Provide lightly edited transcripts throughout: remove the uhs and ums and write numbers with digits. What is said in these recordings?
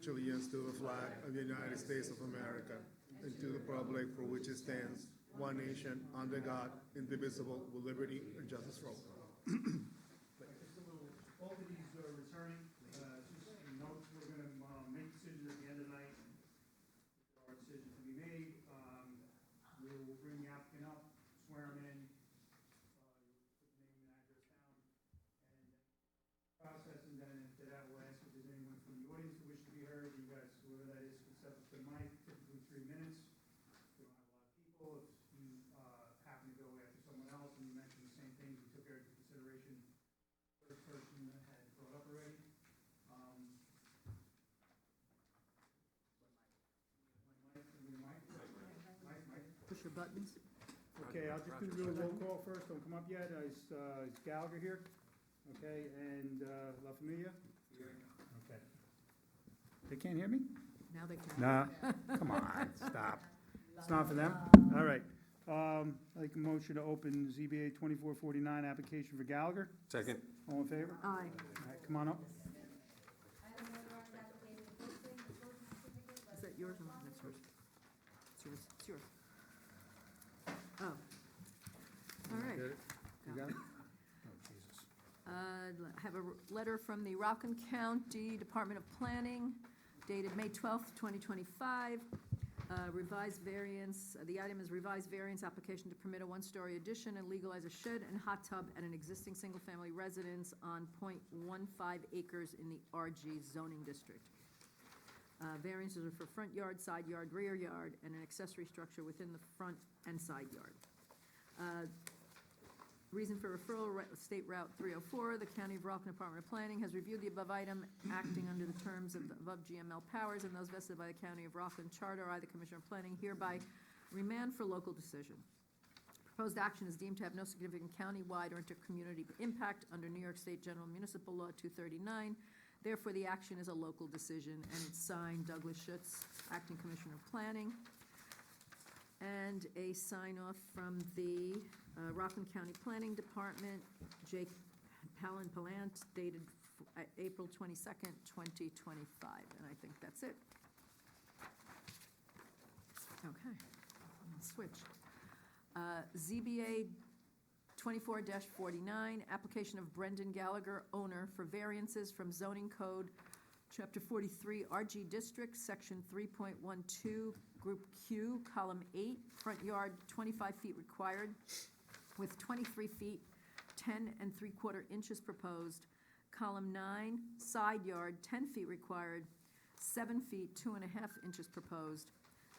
allegiance to the flag of the United States of America and to the republic for which it stands, one nation, under God, indivisible, with liberty and justice for all. Both of these are returning, just notes, we're gonna, make decisions at the end of the night. There are decisions to be made, we will bring the applicant up, swear him in, put the name and address down, and process, and then after that, we'll ask if there's anyone from the audience who wish to be heard. You guys, whoever that is, can step up to the mic, typically 3 minutes. We don't have a lot of people. If you, happen to go after someone else and you mention the same things, we took into consideration first person that had brought up already. Push your buttons. Okay, I'll just do the roll call first. Don't come up yet. Is Gallagher here? Okay, and La Familia? Okay. They can't hear me? Now they can. Nah, come on, stop. It's not for them? All right. I'd like a motion to open ZBA 2449 application for Gallagher. Second. All in favor? Aye. All right, come on up. Is that yours? No, that's yours. It's yours. It's yours. Oh. All right. You got it? Oh, Jesus. Have a letter from the Rockland County Department of Planning dated May 12th, 2025. Revised variance, the item is revised variance application to permit a one-story addition and legalize a shed and hot tub at an existing single-family residence on .15 acres in the RG zoning district. Variances are for front yard, side yard, rear yard, and an accessory structure within the front and side yard. Reason for referral, State Route 304, the County of Rockland Department of Planning has reviewed the above item, acting under the terms of the above GML powers and those vested by the County of Rockland Charter. I, the Commissioner of Planning, hereby remand for local decision. Proposed action is deemed to have no significant county-wide or intercommunity impact under New York State General Municipal Law 239. Therefore, the action is a local decision, and it's signed Douglas Schutz, Acting Commissioner of Planning. And a sign-off from the Rockland County Planning Department, Jake Palant, dated April 22nd, 2025. And I think that's it. Okay, I'll switch. ZBA 24-49, application of Brendan Gallagher, owner, for variances from zoning code, Chapter 43, RG District, Section 3.12, Group Q, Column 8, front yard 25 feet required, with 23 feet, 10 3/4 inches proposed. Column 9, side yard 10 feet required, 7 feet, 2.5 inches proposed.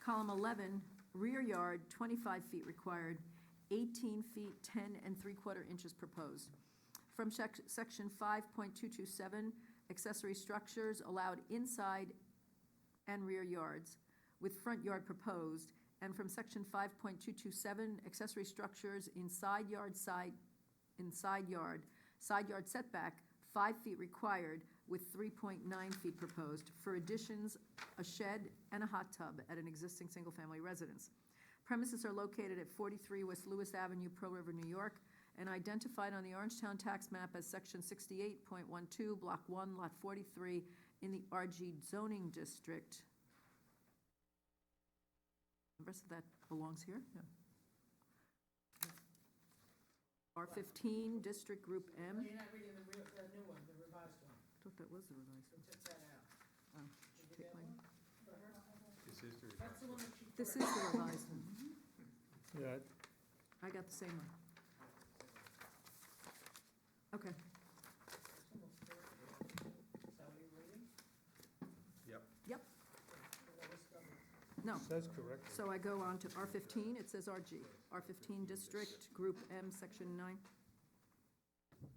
Column 11, rear yard 25 feet required, 18 feet, 10 3/4 inches proposed. From Section 5.227, accessory structures allowed inside and rear yards, with front yard proposed, and from Section 5.227, accessory structures in side yard setback, 5 feet required, with 3.9 feet proposed, for additions, a shed and a hot tub at an existing single-family residence. Premises are located at 43 West Lewis Avenue, Pearl River, New York, and identified on the Orangetown tax map as Section 68.12, Block 1, Lot 43, in the RG zoning district. The rest of that belongs here? Yeah. R15, District Group M. You're not reading the new one, the revised one. I thought that was the revised We one. took that out. Oh, Did you take get mine. one for her? This is the That's the one that she. This is the revised one. Yeah, I got the same one. Okay. Is that what you're reading? Yep. Yep. Or that was double? No. says correct. So I go on to R15, it says RG. R15 District, Group M, Section 9. Yeah,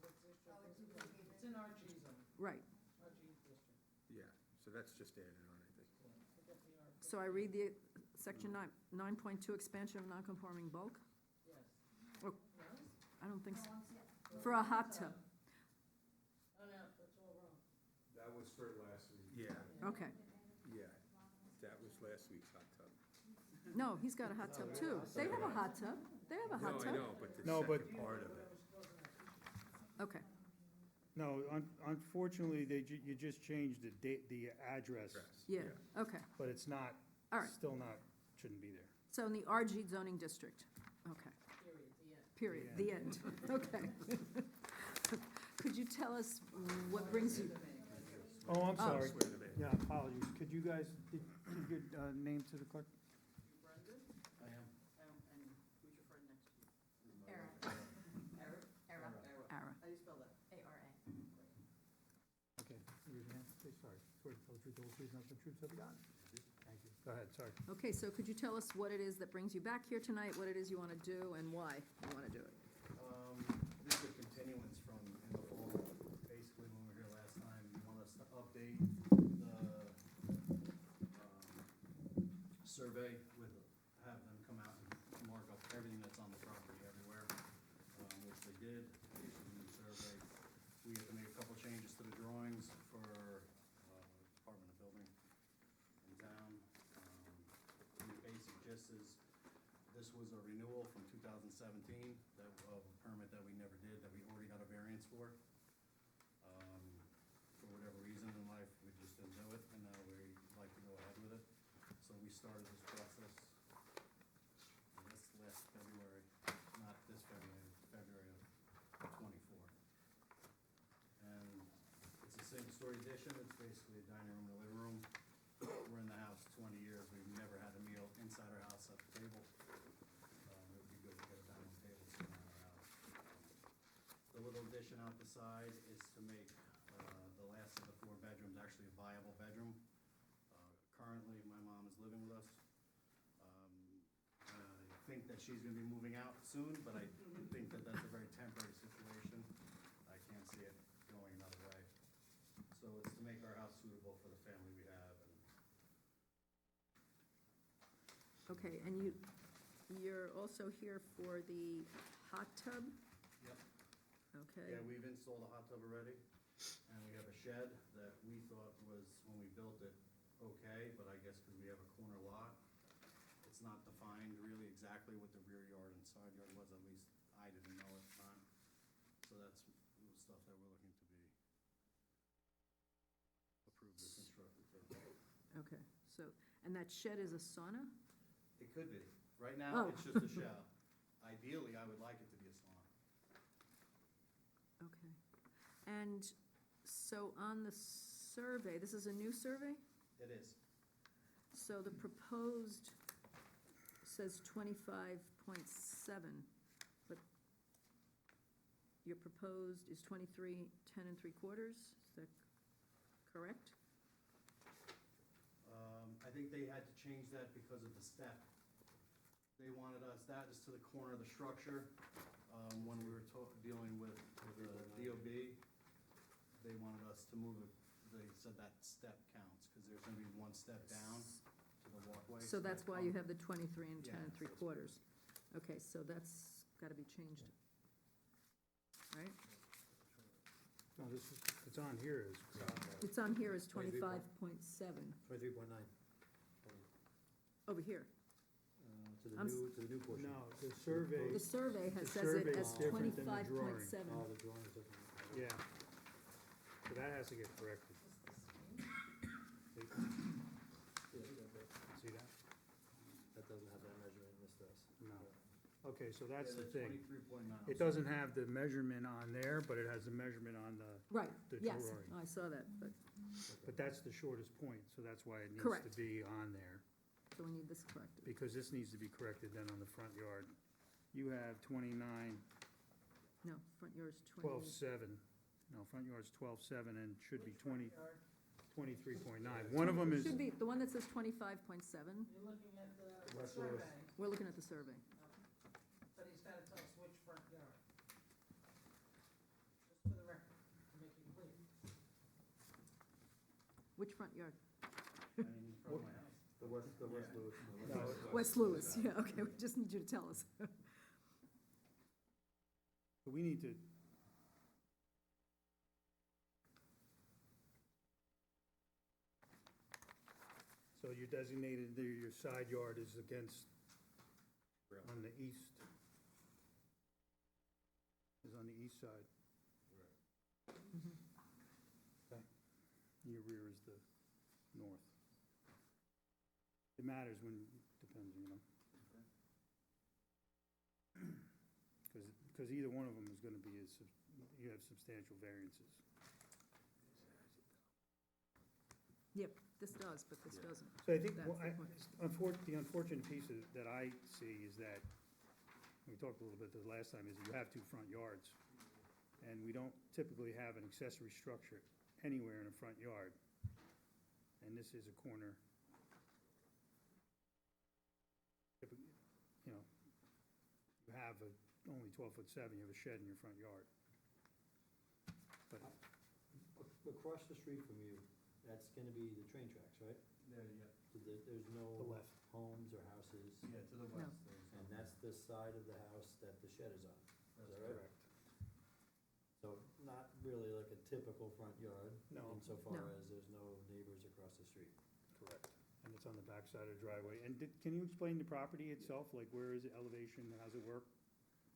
what district is it? It's in RG zone, Right. RG district. Yeah, so that's just added on, I think. Yeah, forget the R. So I read the Section 9.2, expansion of nonconforming bulk? Yes. Oh. No? I don't think so. For a hot tub. Oh, no, that's all wrong. That was for last week. Yeah, Okay. yeah. That was last week's hot tub. No, he's got a hot tub too. They have a hot tub. They have a hot No, I tub. know, but the No, but- second part of it. Okay. No, unfortunately, you just changed the address, Yeah, okay, but it's not, all right. still not, shouldn't be there. So in the RG zoning district, okay, Period, the end. period, the end, okay. Could you tell us what brings you, Oh, I'm Oh. sorry. Swear to me. Yeah, apologies. Could you guys, give your name to the clerk? Brendan? I am. And who's your friend next to you? Era. Eric? Era. Ara? How do you spell that? A-R-A. Okay, raise your hand, please, sorry. Swear to tell the truth, the whole truth, nothing but the truth, so help you God. Thank you. Go ahead, sorry. Okay, so could you tell us what it is that brings you back here tonight, what it is you want to do, and why you want to do it? This is a continuance from in the fall, basically when we were here last time, you want us to update the survey with, have them come out and mark up everything that's on the property everywhere, which they did, they issued a new survey. We had to make a couple changes to the drawings for, Department of Building in town. The basic gist is, this was a renewal from 2017, that, of a permit that we never did, that we already got a variance for. For whatever reason in life, we just didn't do it, and now we'd like to go ahead with it. So we started this process, last February, not this February, February of '24. And it's a single-story addition, it's basically a dining room and a living room. We're in the house 20 years, we've never had a meal inside our house at the table. It would be good to get a dining room table sitting in our house. The little addition out the side is to make the last of the 4 bedrooms actually a viable bedroom. Currently, my mom is living with us. I think that she's gonna be moving out soon, but I think that that's a very temporary situation. I can't see it going another way. So it's to make our house suitable for the family we have, and Okay, and you're also here for the hot tub? Yep. Okay, Yeah, we've installed a hot tub already, and we have a shed that we thought was, when we built it, okay, but I guess because we have a corner lot, it's not defined really exactly what the rear yard and side yard was, at least I didn't know at the time. So that's the stuff that we're looking to be approved or constructed to. okay, so, and that shed is a sauna? It could be. Right now, Oh. it's just a shell. Ideally, I would like it to be a sauna. Okay. And so on the survey, this is a new survey? It is. So the proposed says 25.7, but your proposed is 23, 10 3/4? Is that correct? I think they had to change that because of the step. They wanted us, that is to the corner of the structure. When we were dealing with the DOB, they wanted us to move it, they said that step counts, because there's gonna be one step down to the walkway. So that's why you that have the 23 and 10 Yeah, that's- 3/4. Okay, so that's got to be changed. Right? No, this is, it's on here as, It's on here as 23.7. 25.7, 23.9. over here. To I'm s- to the new portion. no, the survey, The survey The says it survey as is different than the drawing. 25.7. Oh, the drawing is different. yeah. So that has to get corrected. See that? That doesn't have that measurement, this does. No. Okay, so that's the thing. 23.9. It doesn't have the measurement on there, but it has the measurement on the, Right, The yes, drawing. I saw that, but, but that's the shortest point, so that's why it needs Correct. to be on there. so we need this corrected. Because this needs to be corrected then on the front yard. You have 29, No, front yard's 20. 12.7. No, front yard's 12.7 and should be 23.9. One of them is, Should be, the one that says 25.7, You're looking at the West survey, Louis. we're looking at the survey. but he's gotta tell us which front yard. Just for the record, to make it clear. Which front yard? I mean, from my house. The West Louis. No, West Louis, yeah, okay, we just need you to tell us. we need to, so you designated your side yard is against, on the east. Is on the east side. Your rear is the north. It matters when, depends, you know. Because either one of them is gonna be, you have substantial variances. Yep, this does, but this doesn't. So I think, That's the point. the unfortunate piece that I see is that, we talked a little bit the last time, is you have two front yards. And we don't typically have an accessory structure anywhere in a front yard. And this is a corner. You know, you have only 12'7", you have a shed in your front yard. But Across the street from you, that's gonna be the train tracks, right? There, yeah, So there's no The left. homes or houses, yeah, to the west, there's. and that's the side of the house that the shed is on. That's that right? correct. So not really like a typical front yard. No. Insofar No. as there's no neighbors across the street. Correct. And it's on the back side of the driveway. And can you explain the property itself? Like, where is it, elevation, how's it work?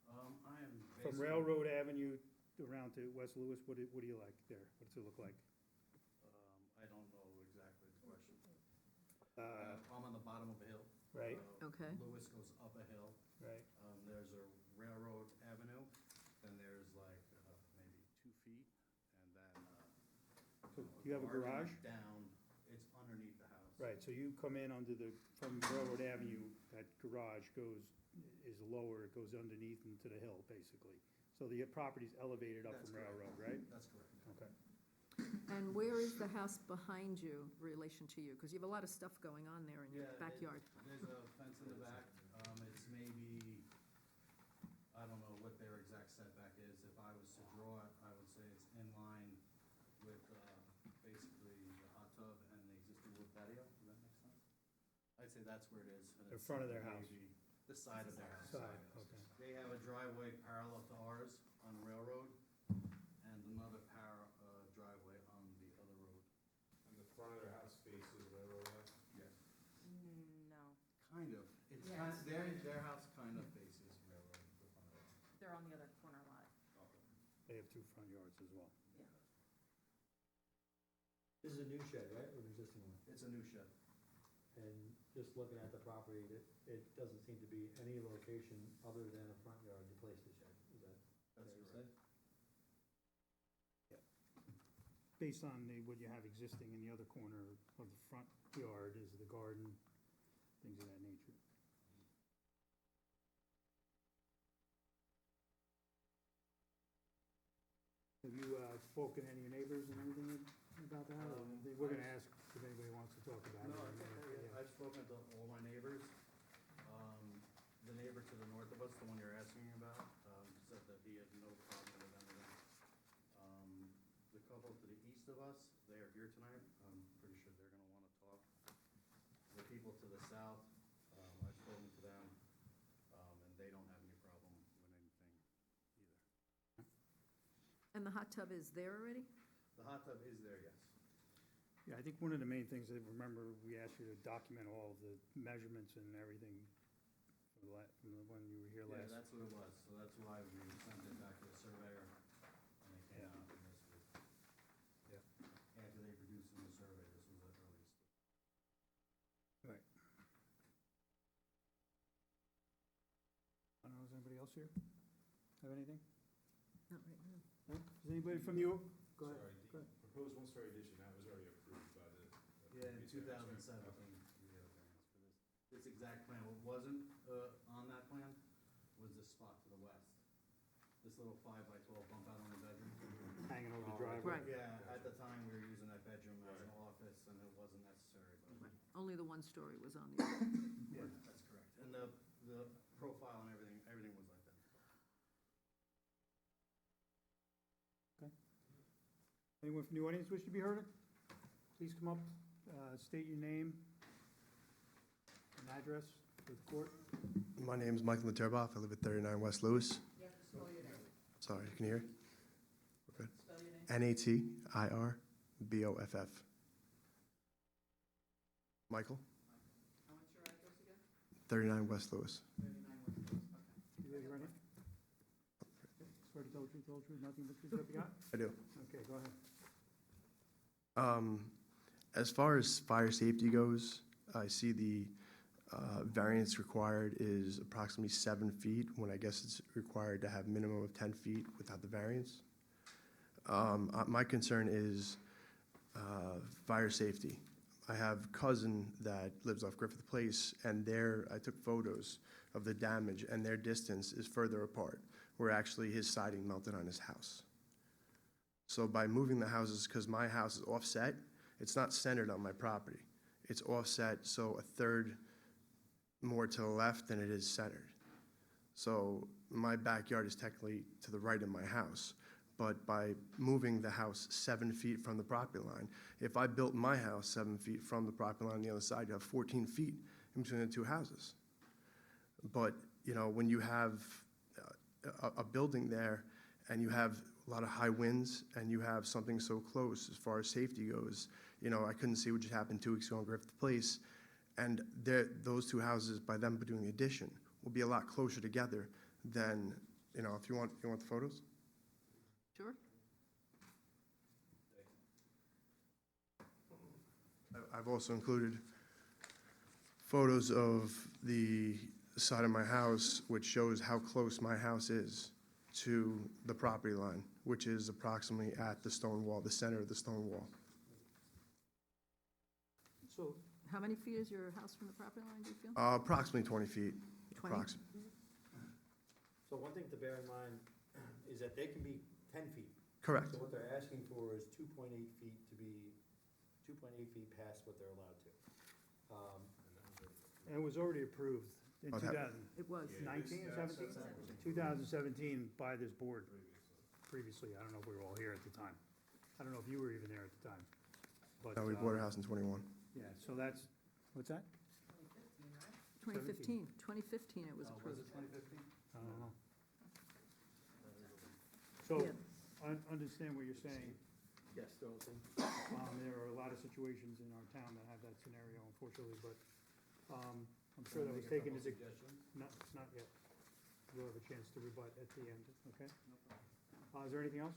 I am From basically. Railroad Avenue around to West Lewis, what do you like there? What's it look like? I don't know exactly the question. Uh, I'm on the bottom of a hill. Right. Okay. Lewis goes up a hill. Right, There's a railroad avenue, then there's like, maybe 2 feet, and then, So you have a garage? Down, it's underneath the house. right, so you come in from Railroad Avenue, that garage is lower, it goes underneath into the hill, basically. So the property's elevated up That's from correct. Railroad, right? That's correct. Okay. And where is the house behind you, relation to you? Because you have a lot of stuff going on there in your Yeah, backyard. There's a fence in the back, it's maybe, I don't know what their exact setback is. If I was to draw it, I would say it's in line with, basically the hot tub and the existing wood patio. Does that make sense? I'd say that's where it is. and The it's front of their house. maybe The side of their house. Side, okay. They have a driveway parallel to ours on Railroad, and another driveway on the other road. And the front of their house faces railroad line? Yes. No, Kind of. It's Yeah, kind, it's their house kind of faces Railroad, the front of it. they're on the other corner lot. They have two front yards as well. Yeah. This is a new shed, right, or an existing one? It's a new shed. And just looking at the property, it doesn't seem to be any location other than a front yard to place the shed, is that fair That's to say? correct. Based on what you have existing in the other corner of the front yard is the garden, things of that nature. Have you spoken to any of your neighbors and everything about that? Or we're gonna ask if anybody wants to talk about it. No, Yeah. I've spoken to all my neighbors. The neighbor to the north of us, the one you're asking about, said that he had no problem with anything. The couple to the east of us, they are here tonight. I'm pretty sure they're gonna wanna talk. The people to the south, I've spoken to them, and they don't have any problem with anything either. And the hot tub is there already? The hot tub is there, yes. Yeah, I think one of the main things that, remember, we asked you to document all of the measurements and everything from the one you were here Yeah, last. that's what it was, so that's why we sent it back to the surveyor, and they came Yeah. out and this was. Yeah. After they produced in the survey, this was the earliest. Right. I don't know, does anybody else here have anything? Not right now. No? Is anybody from you? Go ahead. Sorry, Go the ahead. proposed one-story addition, that was already approved by the. Yeah, in previous owners, 2017, right? Okay. we had a variance for this. This exact plan, what wasn't, on that plan was this spot to the west. This little 5x12 bump out on the bedroom. Hanging over the Oh, driveway. Right. Yeah, at the time, we were using that bedroom as an office, and it wasn't necessary, but. Only the one story was on the, Yeah, that's correct. And the profile and everything was like that. Anyone from the audience wish to be heard? Please come up, state your name and address for the court. My name is Michael Laterboff. I live at 39 West Lewis. You have to spell your name. Sorry, can you hear? We're good. Spell your name. Natirboff. Michael, And what's your address again? 39 West Lewis. 39 West Coast, okay. You raise your right hand. Swear Swear to tell the truth, the whole truth, nothing but the truth, what you got? I do. Okay, go ahead. As far as fire safety goes, I see the variance required is approximately 7 feet, when I guess it's required to have minimum of 10 feet without the variance. My concern is fire safety. I have a cousin that lives off Griffith Place, and I took photos of the damage, and their distance is further apart, where actually his siding melted on his house. So by moving the houses, because my house is offset, it's not centered on my property. It's offset, so a third more to the left than it is centered. So my backyard is technically to the right of my house, but by moving the house 7 feet from the property line, if I built my house 7 feet from the property line on the other side, you have 14 feet in between the two houses. But, you know, when you have a building there and you have a lot of high winds and you have something so close as far as safety goes, you know, I couldn't see what just happened 2 weeks ago in Griffith Place. And those two houses, by them doing the addition, will be a lot closer together than, you know, if you want the photos? Sure? I've also included photos of the side of my house, which shows how close my house is to the property line, which is approximately at the stone wall, the center of the stone wall. So, How many feet is your house from the property line, do you feel? Approximately 20 feet. 20? So one thing to bear in mind is that they can be 10 feet. Correct. So what they're asking for is 2.8 feet to be, 2.8 feet past what they're allowed to. and it was already approved in Oh, that- 2019 It was. or 17? 2017 by this board previously. I don't know if we were all here at the time. I don't know if you were even there at the time. But, We bought our house in 21. yeah, so that's, what's that? 2015, 2015 it was Was approved. it 2015? I don't know. So, Yeah. I understand what you're saying. Yes, they're all the same. There are a lot of situations in our town that have that scenario, unfortunately, but, I'm sure that was taken into, not yet. We'll have a chance to rebut at the end, okay? Is there anything else?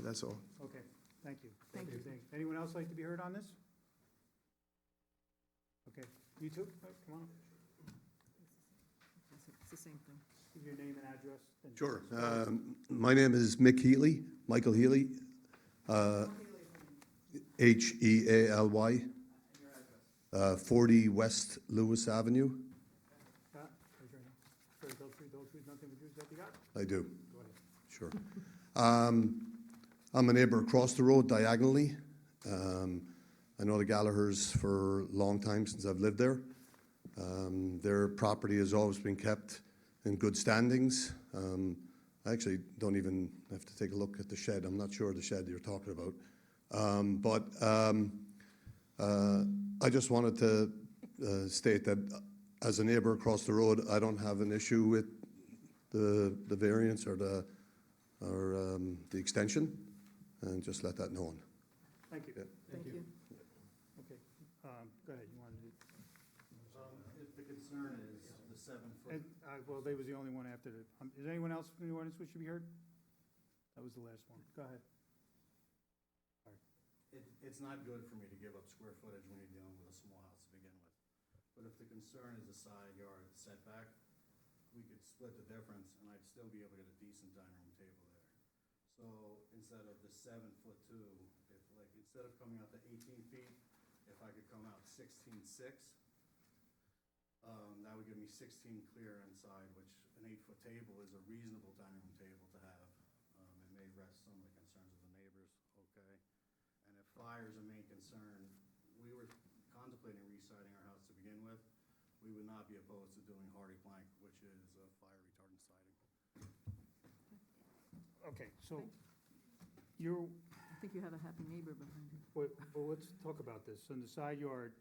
That's all. Okay, thank you. Thank you. Anyone else like to be heard on this? Okay, you too? Come on, It's the same thing. give your name and address. and- Sure. My name is Mick Healy, Michael Healy, Healy, 40 West Lewis Avenue. Scott, raise your hand. Swear to tell the truth, the whole truth, nothing but the truth, that you got? I do, Go ahead. sure. I'm a neighbor across the road diagonally. I know the Gallaghers for a long time since I've lived there. Their property has always been kept in good standings. I actually don't even have to take a look at the shed. I'm not sure of the shed you're talking about. I just wanted to state that as a neighbor across the road, I don't have an issue with the variance or the extension, and just let that known. Thank you. Yeah. Thank you. Okay, go ahead, you wanted to, If the concern is the 7-foot, and, well, they was the only one after the, is anyone else in the audience which should be heard? That was the last one. Go ahead. it's not good for me to give up square footage when you're dealing with a small house to begin with. But if the concern is the side yard setback, we could split the difference, and I'd still be able to get a decent dining room table there. So instead of the 7'2", instead of coming out to 18 feet, if I could come out 16.6, that would give me 16 clear inside, which an 8-foot table is a reasonable dining room table to have. It may rest some of the concerns of the neighbors, okay? And if fire is a main concern, we were contemplating re-siding our house to begin with. We would not be opposed to doing hardy plank, which is a fire retardant siding. Okay, so, you're, I think you have a happy neighbor behind you. well, let's talk about this. On the side yard,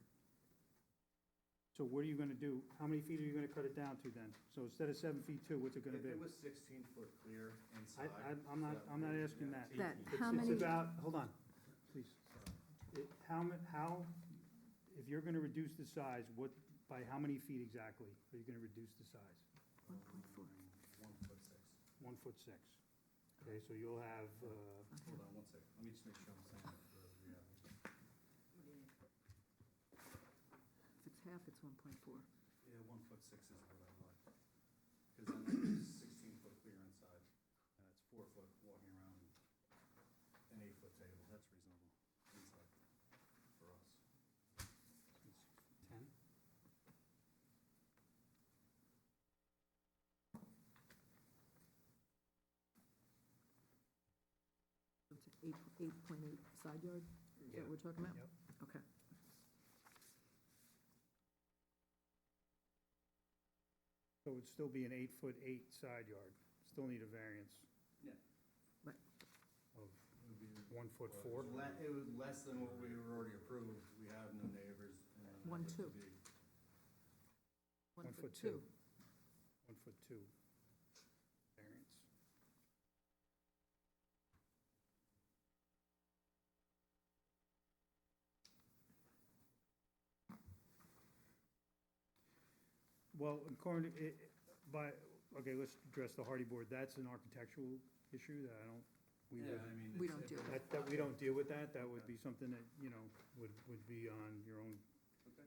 so what are you gonna do? How many feet are you gonna cut it down to then? So instead of 7'2", what's it gonna If be? it was 16-foot clear inside. I'm not asking that. That, It's- how many, It's about, hold on, please. How, if you're gonna reduce the size, by how many feet exactly are you gonna reduce the size? 1.4. 1'6". 1'6". Okay, so you'll have, Hold on one second, let me just make sure I'm saying the reality. If it's half, it's 1.4. Yeah, 1'6" is what I like. Because then there's 16-foot clear inside, and it's 4 foot walking around an 8-foot table. That's reasonable inside for us. it's 10. So it's an 8.8 side yard? Is that what we're talking about? Yep. Okay. So it'd still be an 8'8" side yard, still need a variance Yeah. of It would be 1'4". It was less than what we were already approved. We have no neighbors. and I'd like 1'2". to be- 1'2". 1'2" variance. Well, according to, okay, let's address the hardy board. That's an architectural issue that I don't, we Yeah, would, I mean. We it's- don't do it- it. that we don't deal with that. That would be something that, you know, would be on your own. Okay.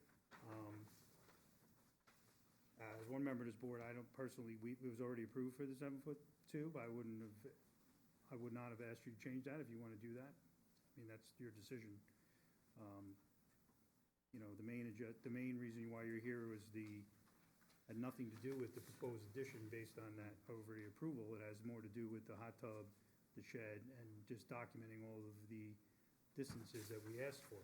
As one member of this board, I don't personally, it was already approved for the 7'2", but I would not have asked you to change that if you want to do that. I mean, that's your decision. You know, the main reason why you're here was had nothing to do with the proposed addition based on that already approval. It has more to do with the hot tub, the shed, and just documenting all of the distances that we asked for.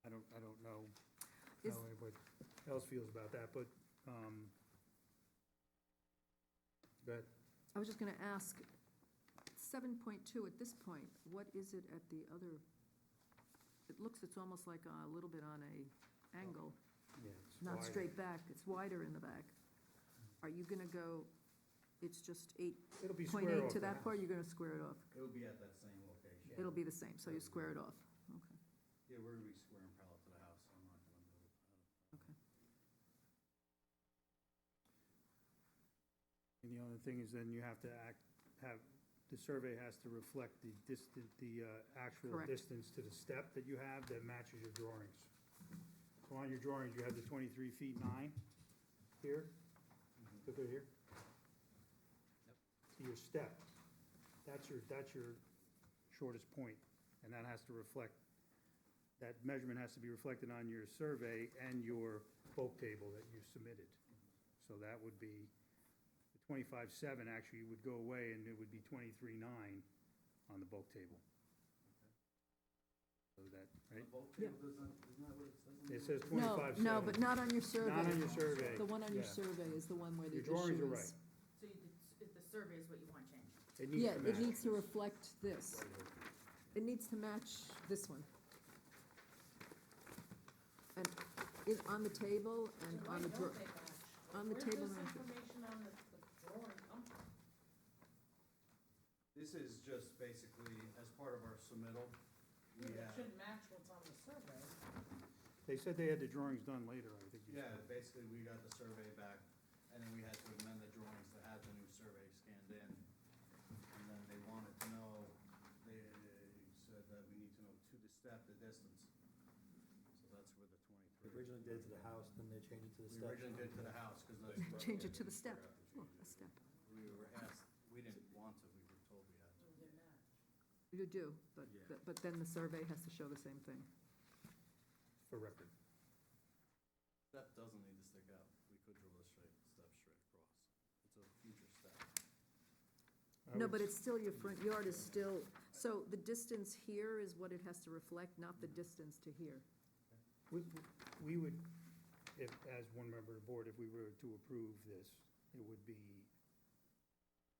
I don't know Is- how anybody else feels about that, but, go ahead. I was just going to ask, 7.2 at this point, what is it at the other? It's almost like a little bit on a angle, Yeah, it's not wide. straight back, it's wider in the back. Are you going to go, it's just It'll be square 8.8 off to the that house. part, you're going to square it off? It would be at that same location. It'll be the same, so you square it off, okay, Yeah, we're gonna be squaring parallel to the house. I'm not gonna move. okay. And the other thing is then you have to the survey has to reflect the actual Correct. distance to the step that you have that matches your drawings. So on your drawings, you have the 23 feet 9 here, look at here. To your step, that's your shortest point, and that has to reflect, that measurement has to be reflected on your survey and your bulk table that you submitted. So that would be, the 25.7 actually would go away, and it would be 23.9 on the bulk table. So that, right? The bulk Yeah. table isn't that what it says? on It there? says 25.7. No, but not on your survey. Not on your survey. The one on your Yeah. survey is the one where the Your issue is. drawings are right. So the survey is what you want changed? It needs Yeah, to it match. needs to reflect this. It needs to match this one. And on the table and So why on the, don't they match? on the Where's table this and- information on the drawing come from? This is just basically, as part of our submittal, we It have, shouldn't match what's on the survey. They said they had the drawings done later, I think you yeah, said. basically, we got the survey back, and then we had to amend the drawings to have the new survey scanned in. And then they wanted to know, they said that we need to know to the step, the distance. So that's where the They 23. originally did it to the house, then they changed it to the We steps. originally did to the house, because change it to the step. Oh, a step. we were asked, we didn't want to, we were told we had to. It didn't match. You do, but, Yeah. but then the survey has to show the same thing. For record. Step doesn't need to stick out. We could draw the step straight across. It's a future step. I No, would but it's still, your front yard is still, so the distance here is what it has to reflect, not the distance to here. We would, if, as one member of the board, if we were to approve this, it would be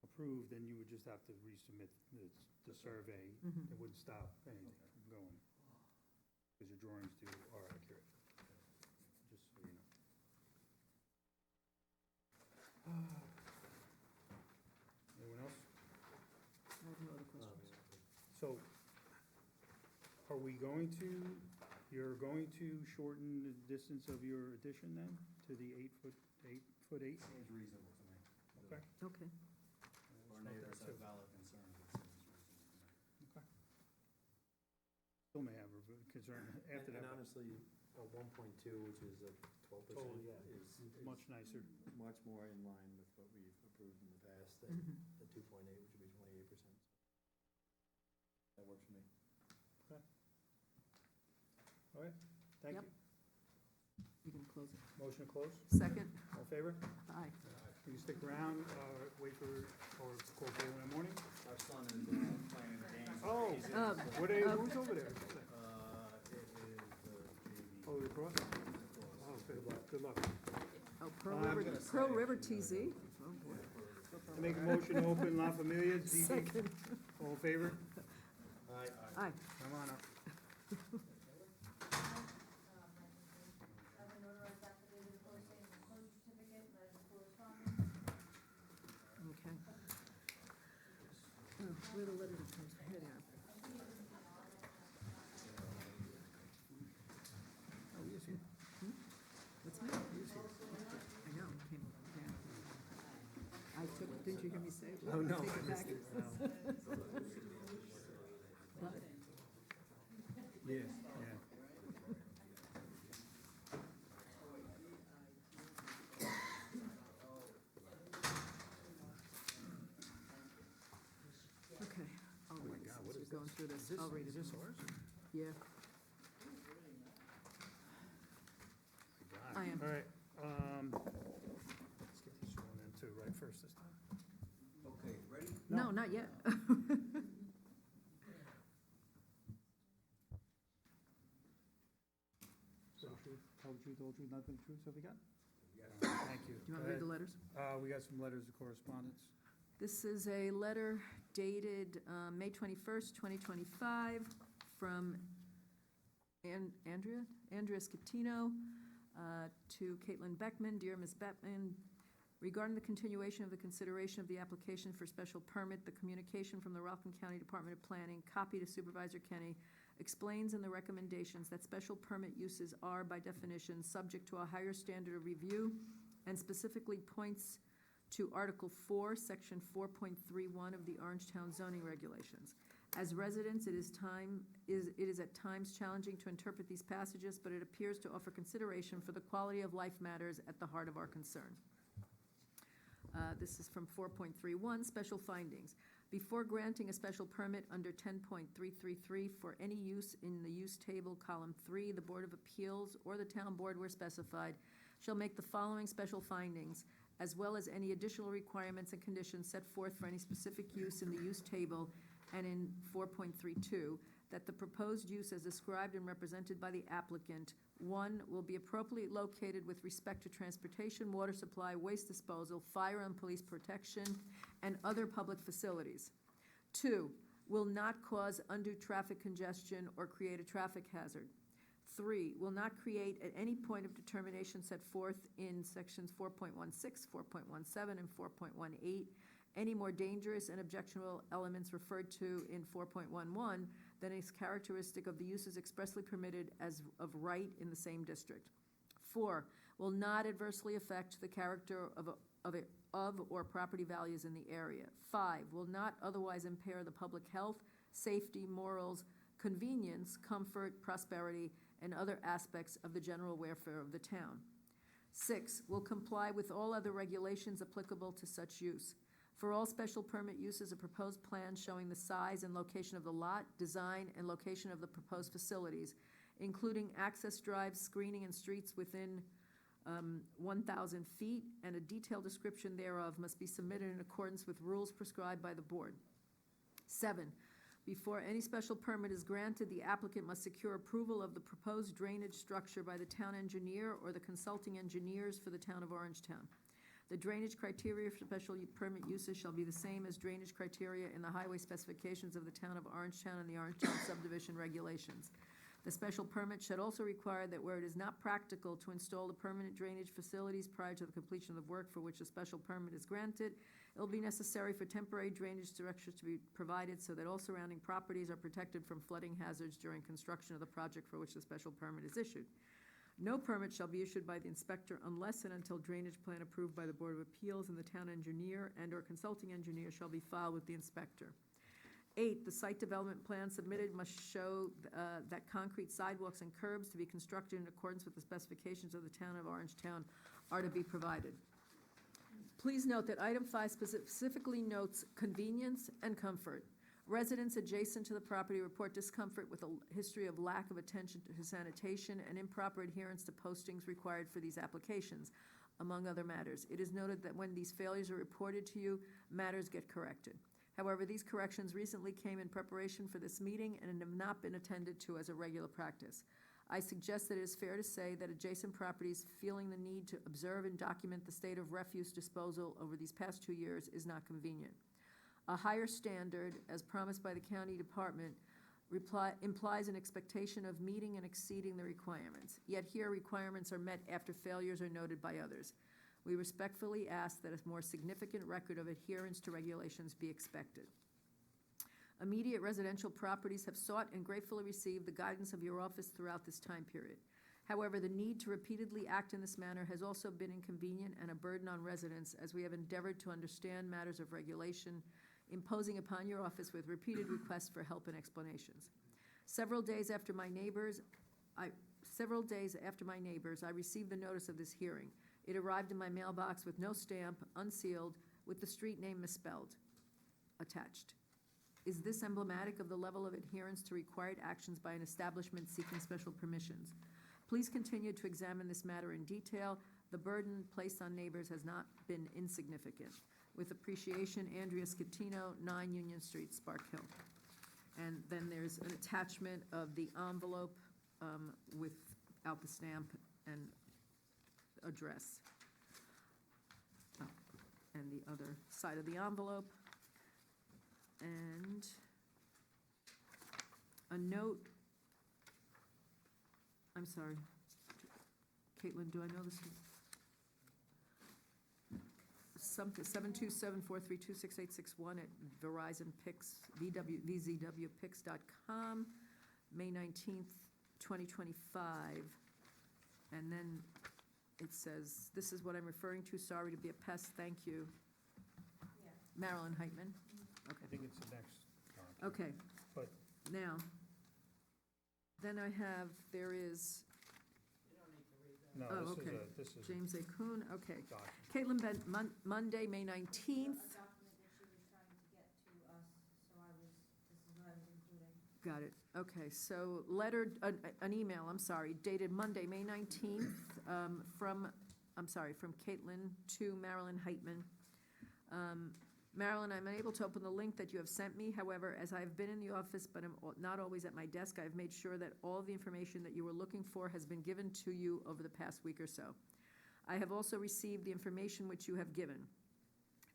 approved, then you would just have to resubmit the survey. Mhm. It wouldn't stop anything from going, because your drawings are accurate, just so you know. Anyone else? I have no other questions. Oh, So, are we going to, you're going to shorten the distance of your addition then, to the 8 foot 8? Seems reasonable to me. Okay. Okay. If our neighbors have valid concerns, it seems reasonable to me. Okay. Still may have a concern after And that, but honestly, a 1.2, which is a 12%, Totally, yeah. is much nicer. much more in line with what we've approved in the past than Mhm. the 2.8, which would be 28%. That works for me. All right, thank Yep. you. You can close it. Motion to close, Second? all in favor? Aye. You can stick around, wait for, or call Bill in the morning? Our son is playing games. Oh, He's in- what are, who's over there? It is the JV. Oh, you're across? Oh, good luck, good luck. Oh, I'm Pearl River TZ? Oh, boy. I make a motion to open La Familia, ZB, Second. all in favor? Aye. Come on up. Have a notarized affidavit of posting, closure certificate, letters of correspondence. Okay. Oh, where the letters of correspondence, here they are. Oh, he is here. What's that? I know, came, yeah. I took, didn't you hear me say? Oh, no. Take it back. But Yeah, yeah. Okay, I'll read this, God, what since is we're going through this, I'll read it. Is this ours? Yeah, I am. All right, let's get this one in too, right, first this time. Okay, ready? No, not yet. Tell the truth, the whole truth, nothing but the truth, so we got? Thank you. Do you want Go to read the ahead. letters? We got some letters of correspondence. This is a letter dated May 21st, 2025, from Andrea Scatino to Caitlin Beckman. Dear Ms. Beckman, regarding the continuation of the consideration of the application for special permit, the communication from the Rockland County Department of Planning, copy to Supervisor Kenny, explains in the recommendations that special permit uses are, by definition, subject to a higher standard of review, and specifically points to Article 4, Section 4.31 of the Orangetown zoning regulations. As residents, it is at times challenging to interpret these passages, but it appears to offer consideration for the quality of life matters at the heart of our concern. This is from 4.31, special findings. Before granting a special permit under 10.333 for any use in the use table, column 3, the Board of Appeals or the Town Board where specified shall make the following special findings, as well as any additional requirements and conditions set forth for any specific use in the use table and in 4.32, that the proposed use as described and represented by the applicant, 1, will be appropriately located with respect to transportation, water supply, waste disposal, fire and police protection, and other public facilities. 2, will not cause undue traffic congestion or create a traffic hazard. 3, will not create at any point of determination set forth in sections 4.16, 4.17, and 4.18 any more dangerous and objectionable elements referred to in 4.11 than is characteristic of the uses expressly permitted as of right in the same district. 4, will not adversely affect the character of or property values in the area. 5, will not otherwise impair the public health, safety, morals, convenience, comfort, prosperity, and other aspects of the general welfare of the town. 6, will comply with all other regulations applicable to such use. For all special permit uses, a proposed plan showing the size and location of the lot, design, and location of the proposed facilities, including access drives, screening, and streets within 1,000 feet, and a detailed description thereof must be submitted in accordance with rules prescribed by the board. 7, before any special permit is granted, the applicant must secure approval of the proposed drainage structure by the town engineer or the consulting engineers for the town of Orangetown. The drainage criteria for special permit uses shall be the same as drainage criteria in the highway specifications of the town of Orangetown and the Orangetown subdivision regulations. The special permit should also require that where it is not practical to install the permanent drainage facilities prior to the completion of the work for which a special permit is granted, it will be necessary for temporary drainage structures to be provided so that all surrounding properties are protected from flooding hazards during construction of the project for which the special permit is issued. No permit shall be issued by the inspector unless and until drainage plan approved by the Board of Appeals and the town engineer and/or consulting engineer shall be filed with the inspector. 8, the site development plan submitted must show that concrete sidewalks and curbs to be constructed in accordance with the specifications of the town of Orangetown are to be provided. Please note that item 5 specifically notes convenience and comfort. Residents adjacent to the property report discomfort with a history of lack of attention to sanitation and improper adherence to postings required for these applications, among other matters. It is noted that when these failures are reported to you, matters get corrected. However, these corrections recently came in preparation for this meeting and have not been attended to as a regular practice. I suggest that it is fair to say that adjacent properties feeling the need to observe and document the state of refuse disposal over these past 2 years is not convenient. A higher standard, as promised by the county department, implies an expectation of meeting and exceeding the requirements. Yet here, requirements are met after failures are noted by others. We respectfully ask that a more significant record of adherence to regulations be expected. Immediate residential properties have sought and gratefully received the guidance of your office throughout this time period. However, the need to repeatedly act in this manner has also been inconvenient and a burden on residents, as we have endeavored to understand matters of regulation, imposing upon your office with repeated requests for help and explanations. Several days after my neighbors, I received the notice of this hearing. It arrived in my mailbox with no stamp, unsealed, with the street name misspelled, attached. Is this emblematic of the level of adherence to required actions by an establishment seeking special permissions? Please continue to examine this matter in detail. The burden placed on neighbors has not been insignificant. With appreciation, Andrea Scatino, 9 Union Street, Spark Hill. And then there's an attachment of the envelope without the stamp and address. Oh, and the other side of the envelope. And a note, I'm sorry, Caitlin, do I know this? Something, 727-432-6861 at Verizon Pix, vzwpix.com, May 19th, 2025. And then it says, this is what I'm referring to, sorry to be a pest, thank you. Yeah. Marilyn Heitman. I think it's the next. Okay. But- Now, then there is, You don't need to read that. No, Oh, this is okay. this is James A. Kuhn, okay. document. Caitlin Bent, Monday, May 19th. A document that she was trying to get to us, so this is what I was including. Got it, okay, so an email, I'm sorry, dated Monday, May 19th, from Caitlin to Marilyn Heitman. Marilyn, I'm unable to open the link that you have sent me. However, as I have been in the office but am not always at my desk, I have made sure that all the information that you were looking for has been given to you over the past week or so. I have also received the information which you have given.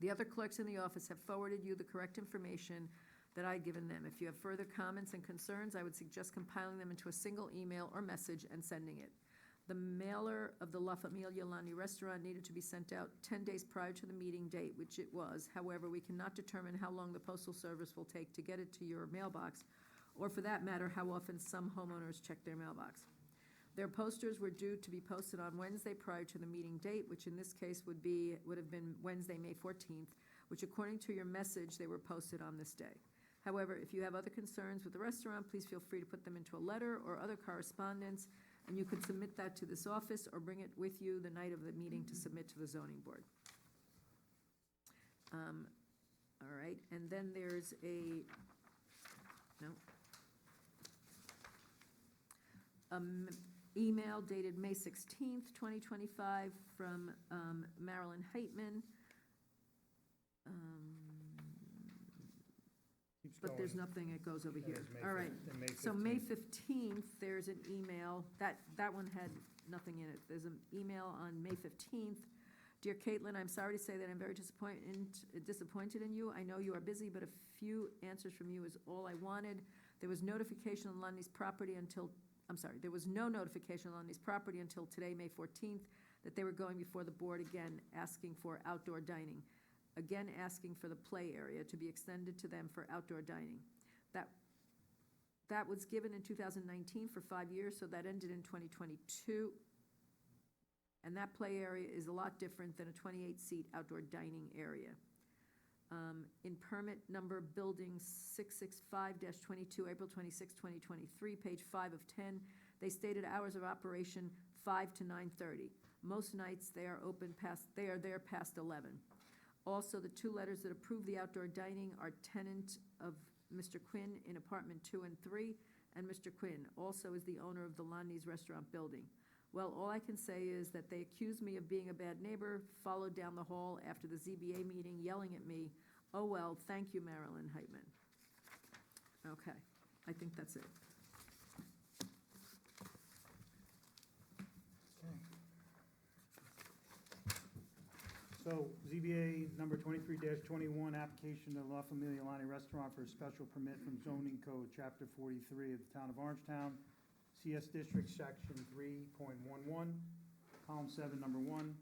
The other clerks in the office have forwarded you the correct information that I had given them. If you have further comments and concerns, I would suggest compiling them into a single email or message and sending it. The mailer of the La Familia Lani restaurant needed to be sent out 10 days prior to the meeting date, which it was. However, we cannot determine how long the postal service will take to get it to your mailbox, or for that matter, how often some homeowners check their mailbox. Their posters were due to be posted on Wednesday prior to the meeting date, which in this case would have been Wednesday, May 14th, which according to your message, they were posted on this day. However, if you have other concerns with the restaurant, please feel free to put them into a letter or other correspondence, and you could submit that to this office or bring it with you the night of the meeting to submit to the zoning board. All right, and then there's email dated May 16th, 2025 from Marilyn Heitman. Keeps But there's going. nothing that goes over That here. is May All right. then May So May 15th. 15th, there's an email, that one had nothing in it. There's an email on May 15th. Dear Caitlin, I'm sorry to say that I'm very disappointed in you. I know you are busy, but a few answers from you is all I wanted. There was notification on Lundy's property there was no notification on Lundy's property until today, May 14th, that they were going before the board again, asking for outdoor dining. Again, asking for the play area to be extended to them for outdoor dining. That was given in 2019 for 5 years, so that ended in 2022. and that play area is a lot different than a 28-seat outdoor dining area. In permit number building 665-22, April 26, 2023, page 5 of 10, they stated hours of operation 5 to 9:30. Most nights they are there past 11. Also, the two letters that approve the outdoor dining are tenant of Mr. Quinn in apartment 2 and 3, and Mr. Quinn also is the owner of the Lonnie's Restaurant building. Well, all I can say is that they accused me of being a bad neighbor, followed down the hall after the ZBA meeting, yelling at me. Oh, well, thank you, Marilyn Heitman. Okay, I think that's it. So ZBA number 23-21, application to La Familia Lonnie Restaurant for a special permit from zoning code, chapter 43 of the town of Orangetown, CS District, section 3.11, column 7, number 1,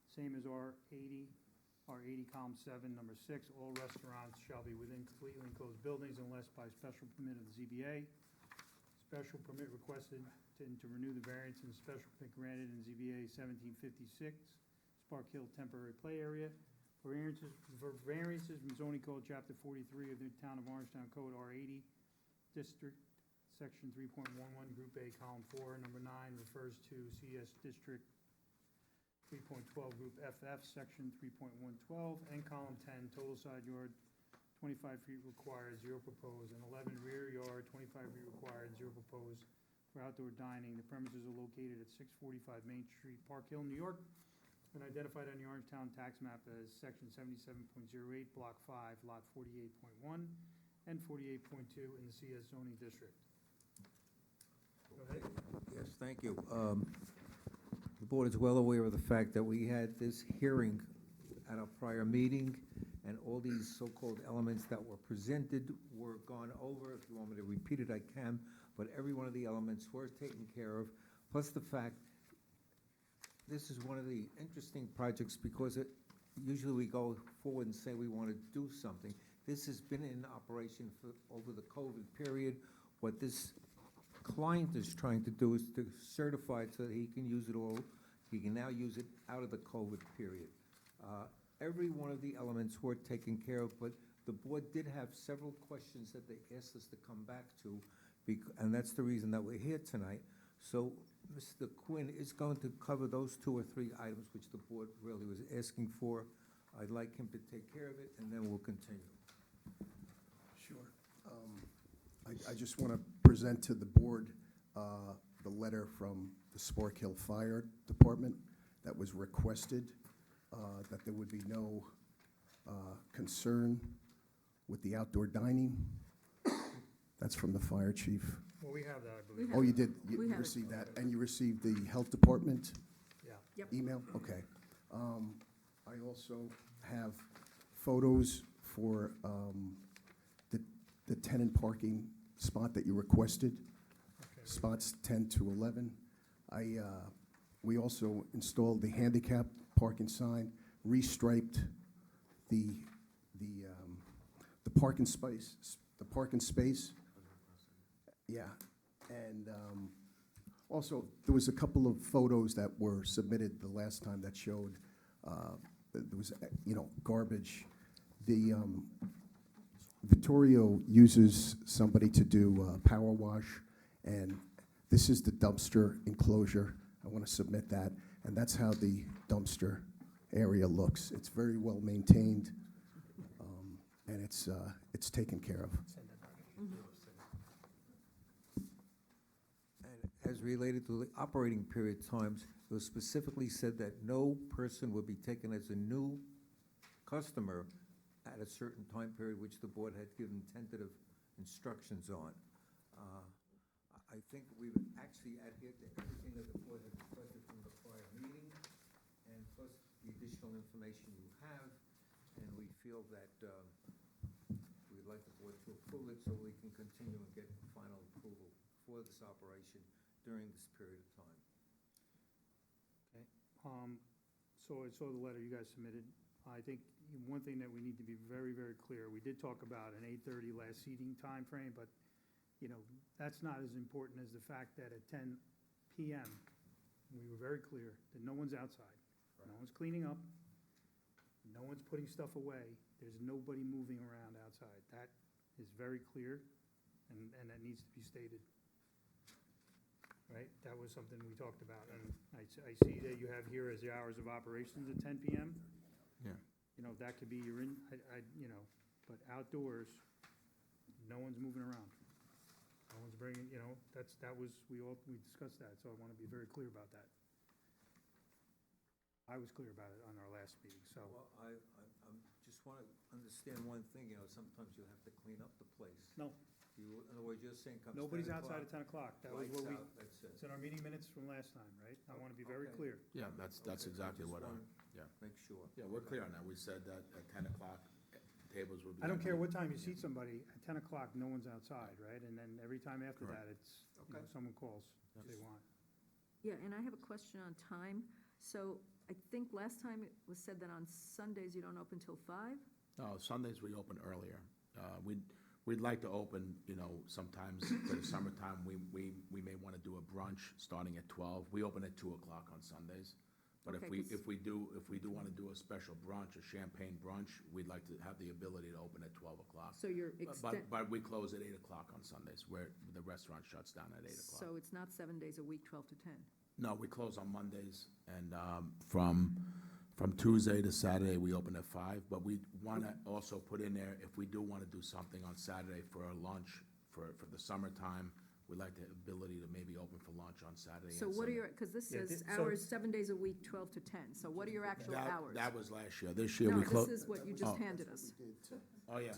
same as R80, column 7, number 6. All restaurants shall be within completely enclosed buildings unless by special permit of the ZBA. Special permit requested to renew the variance and special permit granted in ZBA 1756. Spark Hill temporary play area. For variances from zoning code, chapter 43 of the town of Orangetown Code, R80, district, section 3.11, group A, column 4, number 9, refers to CS district 3.12, group FF, section 3.112, and column 10, total side yard 25 feet required, 0 proposed, and 11 rear yard, 25 feet required, 0 proposed for outdoor dining. The premises are located at 645 Main Street, Park Hill, New York, and identified on the Orangetown tax map as section 77.08, block 5, lot 48.1, and 48.2 in the CS zoning district. Go ahead. Yes, thank you. The board is well aware of the fact that we had this hearing at a prior meeting, and all these so-called elements that were presented were gone over. If you want me to repeat it, I can, but every one of the elements were taken care of, plus the fact this is one of the interesting projects because usually we go forward and say we want to do something. This has been in operation for over the COVID period. What this client is trying to do is to certify it so that he can use it all. He can now use it out of the COVID period. Every one of the elements were taken care of, but the board did have several questions that they asked us to come back to, and that's the reason that we're here tonight. So Mr. Quinn is going to cover those 2 or 3 items which the board really was asking for. I'd like him to take care of it, and then we'll continue. Sure. I just want to present to the board the letter from the Spark Hill Fire Department that was requested that there would be no concern with the outdoor dining. That's from the fire chief. Well, we have that, I believe. Oh, you did, We you have it. received that, and you received the health department Yeah. Yep. email? Okay. I also have photos for the tenant parking spot that you requested, Okay. spots 10 to 11. We also installed the handicap parking sign, restriped the parking space, Yeah, and also, there was a couple of photos that were submitted the last time that showed that there was, garbage. The Vittorio uses somebody to do power wash, and this is the dumpster enclosure. I want to submit that, and that's how the dumpster area looks. It's very well maintained, and it's taken care of. And as related to the operating period times, it was specifically said that no person would be taken as a new customer at a certain time period, which the board had given tentative instructions on. I think we've actually adhered to everything that the board had requested from the prior meeting, and plus the additional information you have, and we feel that we'd like the board to approve it so we can continue and get final approval for this operation during this period of time. Okay. So I saw the letter you guys submitted. I think one thing that we need to be very, very clear, we did talk about an 8:30 last seating timeframe, but, that's not as important as the fact that at 10 PM, we were very clear that no one's outside. No one's cleaning up. No one's putting stuff away. There's nobody moving around outside. That is very clear, and that needs to be stated. Right? That was something we talked about, and I see that you have here as the hours of operations at 10 PM. Yeah. You know, that could be your you know, but outdoors, no one's moving around. No one's bringing, you know, we discussed that, so I want to be very clear about that. I was clear about it on our last meeting, so. Well, I'm just want to understand one thing, you know, sometimes you have to clean up the place. No, You, in other words, you're saying come 10 nobody's o'clock, outside at 10 o'clock. That was lights what we, out, that's it. it's in our meeting minutes from last time, right? I want to be very Okay. clear. Yeah, that's Okay, exactly just what I, wanna yeah. Make sure. Yeah, we're clear on that. We said that at 10 o'clock, tables will be. I don't care what time you seat somebody, at 10 o'clock, no one's outside, right? And then every time after Correct. that, it's, you know, Okay. someone calls if they want. Yeah, and I have a question on time. So I think last time it was said that on Sundays you don't open till 5? No, Sundays we open earlier. We'd like to open, you know, sometimes for the summertime, we may want to do a brunch starting at 12. We open at 2 o'clock on Sundays. But Okay, if we do want to do a special brunch, a champagne brunch, we'd like to have the ability to open at 12 o'clock. So you're But we close at 8 o'clock on Sundays, where the restaurant shuts down at 8 o'clock. So it's not 7 days a week, 12 to 10? No, we close on Mondays, and from Tuesday to Saturday, we open at 5. But we want to also put in there, if we do want to do something on Saturday for a lunch for the summertime, we'd like the ability to maybe open for lunch on Saturday and So what are Sunday. your, because this Yeah, says so- hours, 7 days a week, 12 to 10. So what are your actual hours? That was last year. This year, No, we closed. this is what you just handed us. Oh, yeah,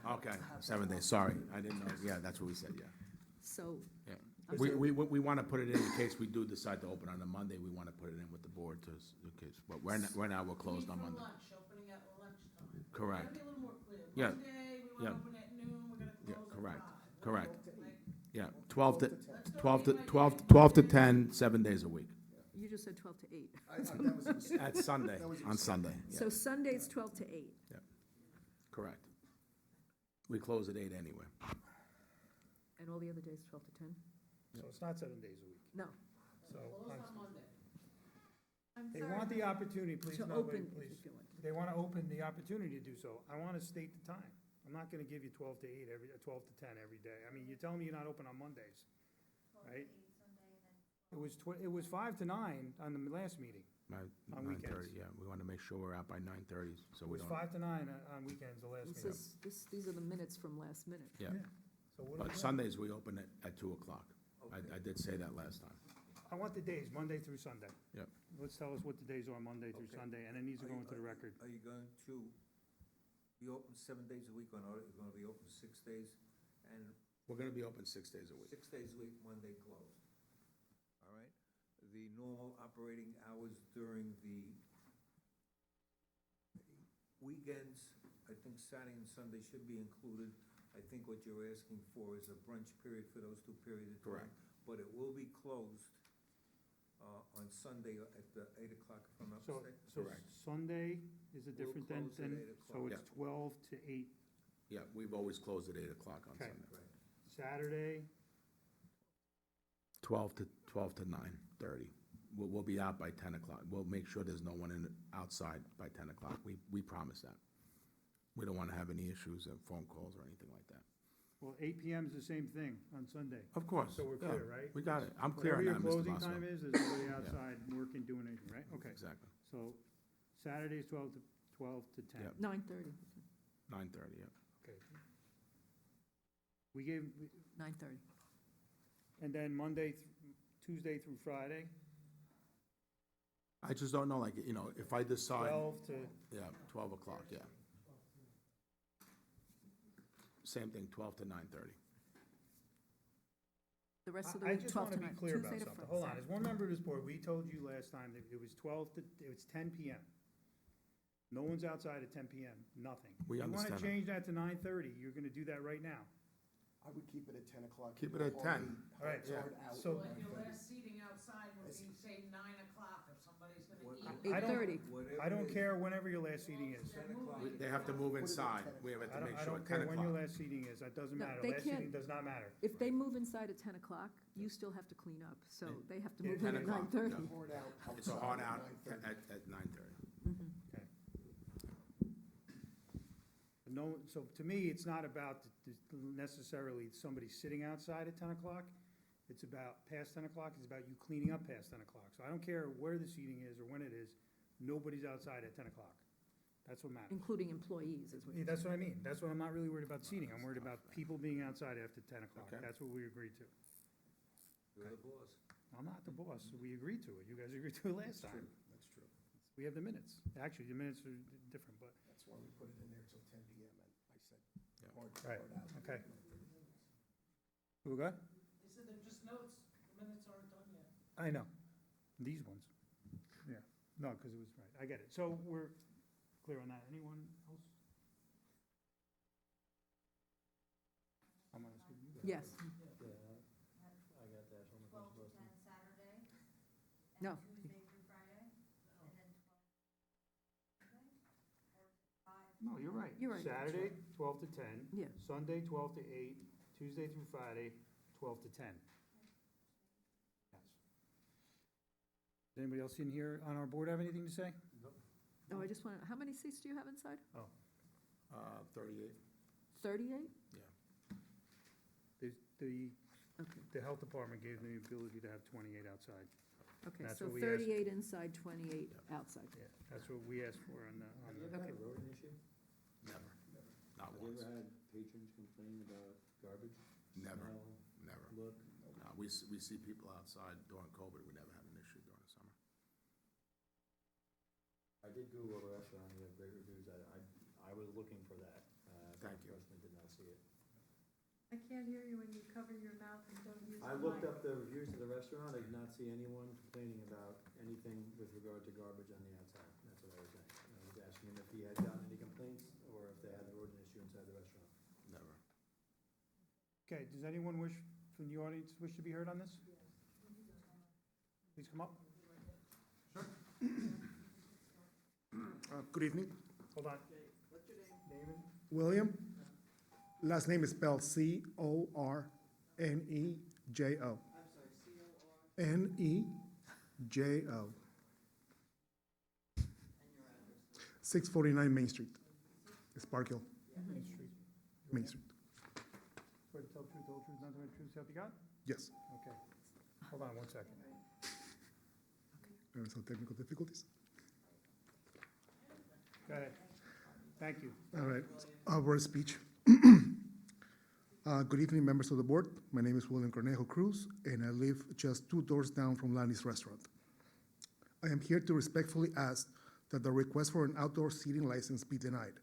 okay, 7 days, sorry, I didn't know, yeah, that's what we said, yeah, So, yeah. Was We want to put it in case we do decide to open on a Monday, we want to put it in with the board to, in case, but right now, we're closed on Monday. Lunch, opening at lunchtime. Correct. Gotta be a little more clear. Yeah. Monday, we Yeah. wanna open at noon, we're gonna Yeah, close at correct, 5. correct. Like, Yeah, 12 to, let's do 12 to, it right 12, there. 12 to 10, 7 days a week. you just said 12 to 8. At Sunday, on Sunday, yeah, So Sunday's 12 to 8. correct. We close at 8 anyway. And all the other days, 12 to 10? So it's not 7 days a week. No. So Close on Monday. I'm they sorry. want the opportunity, please, To nobody, open, please. if you want. They want to open the opportunity to do so. I want to state the time. I'm not going to give you 12 to 8 12 to 10 every day. I mean, you're telling me you're not open on Mondays. 12 to right? 8 Sunday and then It was 5 to 9 on the last meeting. On 9:30, weekends. yeah, we want to make sure we're out by 9:30, so It we was don't. 5 to 9 on weekends, the last This meeting. is, these are the minutes from last minute. Yeah, So what do we but want? Sundays, we open at 2 o'clock. Okay. I did say that last time. I want the days, Monday through Sunday. Yep. Let's tell us what the days are, Monday through Okay. Sunday, and it needs to go into the record. Are you going to be open 7 days a week, or are you going to be open 6 days? And We're going to be open 6 days a week. 6 days a week, Monday closed. All right? The normal operating hours during the weekends, I think Saturday and Sunday should be included. I think what you're asking for is a brunch period for those 2 periods of time. Correct. But it will be closed on Sunday at the 8 o'clock, if I'm not So, mistaken. so Correct. Sunday is it We'll different than, close at 8 so o'clock. it's 12 to 8. Yeah, we've always closed at 8 o'clock on Okay. Sunday. Right. Saturday, 12 to 9:30. We'll be out by 10 o'clock. We'll make sure there's no one outside by 10 o'clock. We promise that. We don't want to have any issues or phone calls or anything like that. well, 8 PM is the same thing on Sunday. Of course. So we're yeah, clear, right? We got it. I'm clear Whatever on your that, Mr. closing Masso. time is, there's nobody outside working, doing anything, right? Okay, Exactly. so Saturday's 12 to 10. Yep. 9:30, 9:30, yeah. Okay. We gave, 9:30. and then Tuesday through Friday, I just don't know, like, you know, if I decide, 12 to, yeah, 12 o'clock, yeah. Same thing, 12 to 9:30. The rest of the I week, just 12 want to to 9. be clear about Tuesday to something. Friday. Hold on, as one member of this board, we told you last time that it was 10 PM. No one's outside at 10 PM, nothing. We You understand want that. to change that to 9:30, you're going to do that right now. I would keep it at 10 o'clock. Keep it at 10. All right, Hard out so- Well, if your last seating outside would be, say, 9 o'clock, if somebody's gonna eat 8:30. I don't care whenever your last seating is. They have to move inside. We have to make I sure don't at 10 care when your o'clock. last seating is, that doesn't No, matter. they Last can't- seating does not matter. If they move inside at 10 o'clock, you still have to clean up, so they have to move in 10 at o'clock, 9:30. It's a hard out at 9:30. No, so to me, it's not about necessarily somebody sitting outside at 10 o'clock. It's about past 10 o'clock, it's about you cleaning up past 10 o'clock. So I don't care where the seating is or when it is, nobody's outside at 10 o'clock. That's what matters. Including employees, is what Yeah, you're that's what I mean. That's what I'm not really worried about seating. I'm worried about people being outside after 10 o'clock. Okay. That's what we agreed to. You're the boss. I'm not the boss. We agreed to it. You guys agreed to it last time. That's true. We have the minutes. Actually, the minutes are different, but, That's why we put it in there till 10 PM, and I said, Yeah. right, okay. Who got? They said they're just notes, the minutes aren't done yet. I know, these ones. Yeah, no, because it was, right, I get it. So we're clear on that. Anyone else? I'm gonna ask you guys. Yes, Yeah, I got that, so I'm not 12 to supposed to. 10 Saturday? No. And Tuesday through Friday? And then 12 Sunday? Or 5? No, you're right. You're right. Saturday, 12 to 10. Yeah. Sunday, 12 to 8. Tuesday through Friday, 12 to 10. Yes. Does anybody else in here on our board have anything to say? oh, I just want to, how many seats do you have inside? 38. 38? Okay, The health department gave me the ability to have 28 outside. okay, That's so what we asked. 38 inside, 28 outside. Yeah, that's what we asked for on the, Have you ever had a Okay. rodent issue? Never. Not Have you once. ever had patrons complain about garbage? Never, Smell, never. look? No, we see people outside during COVID. We never had an issue during the summer. I did Google the restaurant, you have great reviews, I was looking for that. Thank you. Personally did not see it. I can't hear you when you cover your mouth and don't use the I looked up the reviews of the restaurant, I did not see anyone complaining about anything with regard to garbage on the outside, that's what I was saying. And I was asking him if he had gotten any complaints, or if they had a rodent issue inside the restaurant. Never. okay, does anyone wish, from the audience, wish to be heard on this? Please come up. Good evening, Hold on. What's your name? Name William. Last name is spelled Cornejo. I'm sorry, COR Nejo. and your address. 649 Main Street, Spark Hill, Main Street. Main Street. Swear to tell the truth, the whole truth, nothing but the truth, so help you God? Yes, Okay. Hold on one second. there are some technical difficulties. Go ahead. Thank you. All right, our speech. Good evening, members of the board. My name is William Cornejo Cruz, and I live just 2 doors down from Lanny's Restaurant. I am here to respectfully ask that the request for an outdoor seating license be denied.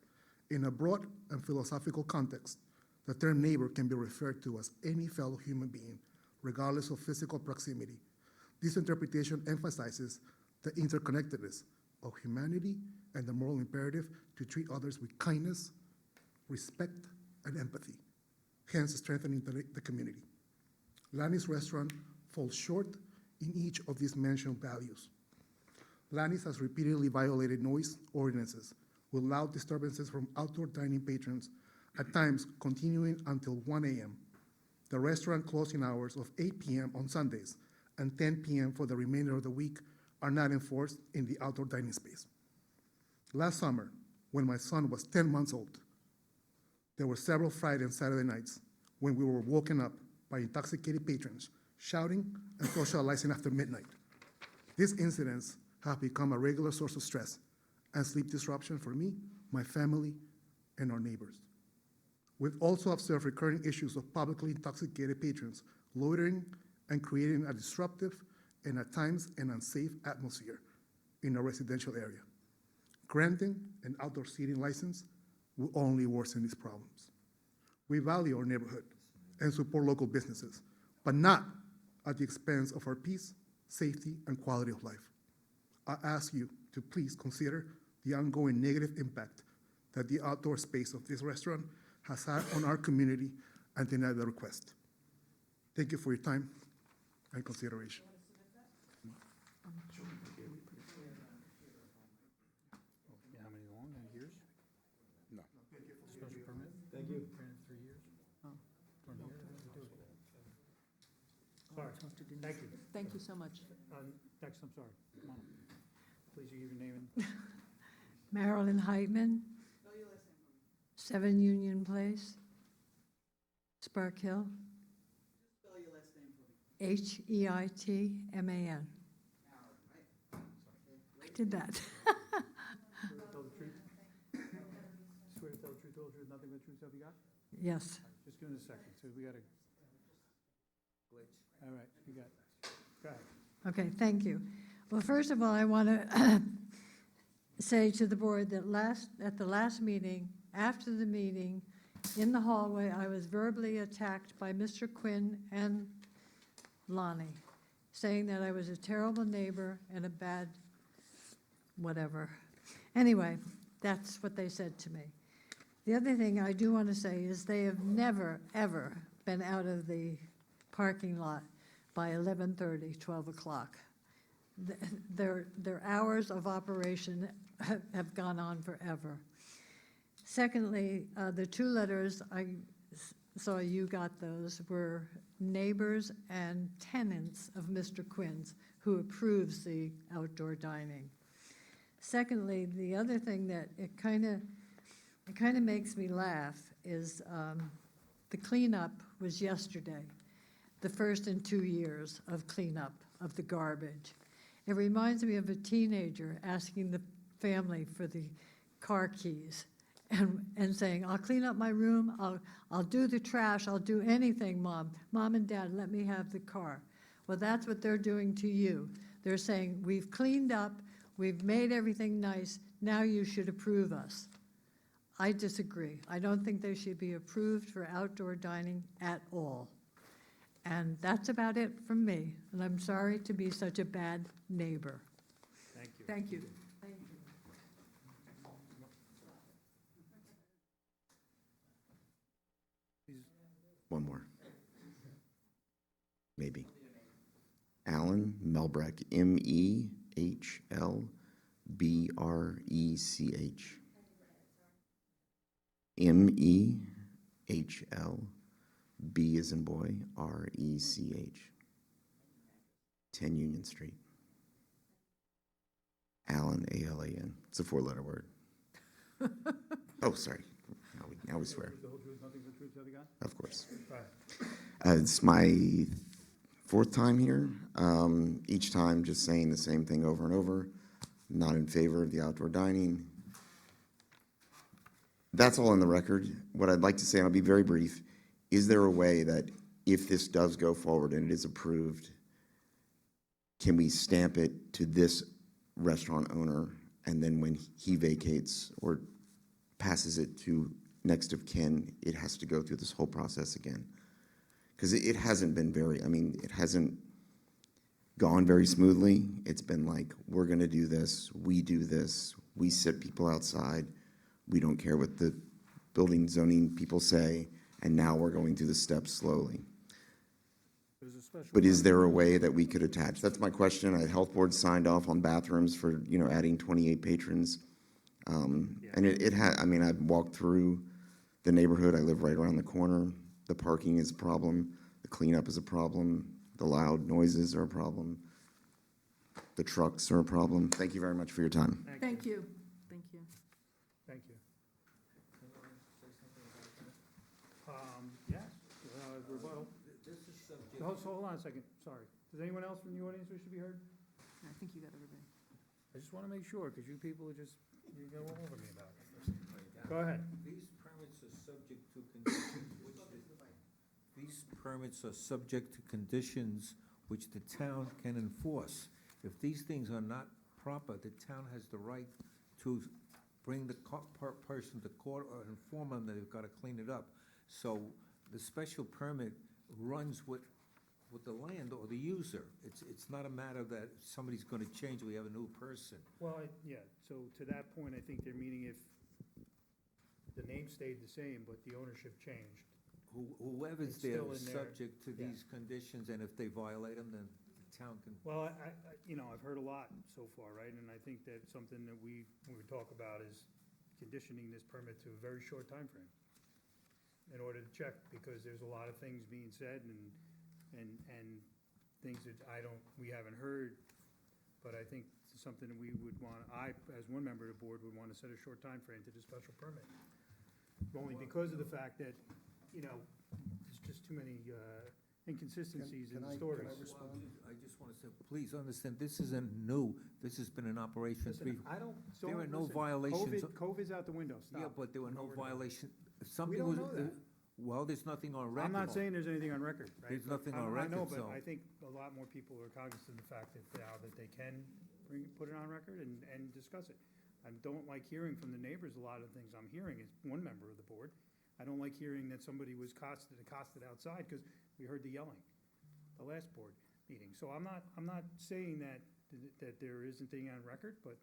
In a broad and philosophical context, the term neighbor can be referred to as any fellow human being, regardless of physical proximity. This interpretation emphasizes the interconnectedness of humanity and the moral imperative to treat others with kindness, respect, and empathy, hence strengthening the community. Lanny's Restaurant falls short in each of these mentioned values. Lanny's has repeatedly violated noise ordinances with loud disturbances from outdoor dining patrons, at times continuing until 1 a.m. The restaurant closing hours of 8 p.m. on Sundays and 10 p.m. for the remainder of the week are not enforced in the outdoor dining space. Last summer, when my son was 10 months old, there were several Friday and Saturday nights when we were woken up by intoxicated patrons shouting and socializing after midnight. These incidents have become a regular source of stress and sleep disruption for me, my family, and our neighbors. We've also observed recurring issues of publicly intoxicated patrons loitering and creating a disruptive and at times an unsafe atmosphere in a residential area. Granting an outdoor seating license will only worsen these problems. We value our neighborhood and support local businesses, but not at the expense of our peace, safety, and quality of life. I ask you to please consider the ongoing negative impact that the outdoor space of this restaurant has had on our community and deny the request. Thank you for your time and consideration. talk to Denise. Thank you. Thank you so much. Next, I'm sorry, come on. Please give your name and, Marilyn Heitman, Spell your last name for me. 7 Union Place, Spark Hill, Spell your last name for me. Heitman. Aaron, right? I did that. swear to tell the truth? Swear to tell the truth, the whole truth, nothing but the truth, so you got? Yes. Just give it a second, so we got a glitch. All right, you got it. Go ahead. Okay, thank you. Well, first of all, I want to say to the board that at the last meeting, after the meeting, in the hallway, I was verbally attacked by Mr. Quinn and Lonnie, saying that I was a terrible neighbor and a bad whatever. Anyway, that's what they said to me. The other thing I do want to say is they have never, ever been out of the parking lot by 11:30, 12 o'clock. Their hours of operation have gone on forever. Secondly, the 2 letters, I saw you got those, were neighbors and tenants of Mr. Quinn's, who approves the outdoor dining. Secondly, the other thing that it kind of makes me laugh is the cleanup was yesterday, the first in 2 years of cleanup of the garbage. It reminds me of a teenager asking the family for the car keys and saying, I'll clean up my room, I'll do the trash, I'll do anything, Mom. Mom and Dad, let me have the car. Well, that's what they're doing to you. They're saying, we've cleaned up, we've made everything nice, now you should approve us. I disagree. I don't think they should be approved for outdoor dining at all. And that's about it from me, and I'm sorry to be such a bad neighbor. Thank you. Thank you. One more. Maybe. Alan Melbreck, MEHLBRECH. MEHL, as in boy, RECH. 10 Union Street. Alan, ALAN. It's a 4-letter word. Oh, sorry. Now we swear. The whole truth, nothing but the truth, so you got? Of course. Go ahead. It's my 4th time here. Each time just saying the same thing over and over. Not in favor of the outdoor dining. That's all in the record. What I'd like to say, and I'll be very brief, is there a way that if this does go forward and it is approved, can we stamp it to this restaurant owner, and then when he vacates or passes it to next of kin, it has to go through this whole process again? Because it hasn't been it hasn't gone very smoothly. It's been like, we're going to do this, we sit people outside, we don't care what the building zoning people say, and now we're going through the steps slowly. There's a special. But is there a way that we could attach? That's my question. Health board signed off on bathrooms for, adding 28 patrons. And I've walked through the neighborhood. I live right around the corner. The parking is a problem. The cleanup is a problem. The loud noises are a problem. The trucks are a problem. Thank you very much for your time. Thank you. Thank you. Thank you. Yes, rebuttal. This is subject. Hold on a second, sorry. Does anyone else from the audience wish to be heard? I think you got everybody. I just want to make sure, because you people are just, you go all over me about it. Go ahead. These permits are subject to conditions these permits are subject to conditions which the town can enforce. If these things are not proper, the town has the right to bring the person to court or inform them that they've got to clean it up. So the special permit runs with the land or the user. It's not a matter that somebody's going to change, we have a new person. Well, yeah, so to that point, I think they're meaning if the name stayed the same, but the ownership changed. Whoever's It's there still is in there. subject to Yeah. these conditions, and if they violate them, then the town can. Well, I've heard a lot so far, right? And I think that something that we would talk about is conditioning this permit to a very short time frame in order to check, because there's a lot of things being said, and things that we haven't heard, but I think it's something that we would want, as one member of the board, would want to set a short time frame to the special permit. Only because of the fact that, there's just too many inconsistencies in the stories. I just want to say, please understand, this isn't new. This has been in operation Listen, There are no listen, violations. COVID's out the window, stop. Yeah, but there were no Over and over. violations. We don't know that. Well, there's nothing on record. I'm not saying there's anything on record, right? There's nothing on I know, record, but so- I think a lot more people are cognizant of the fact that now that they can put it on record and discuss it. I don't like hearing from the neighbors a lot of things I'm hearing as one member of the board. I don't like hearing that somebody was accosted outside, because we heard the yelling, the last board meeting. So I'm not saying that there isn't anything on record, but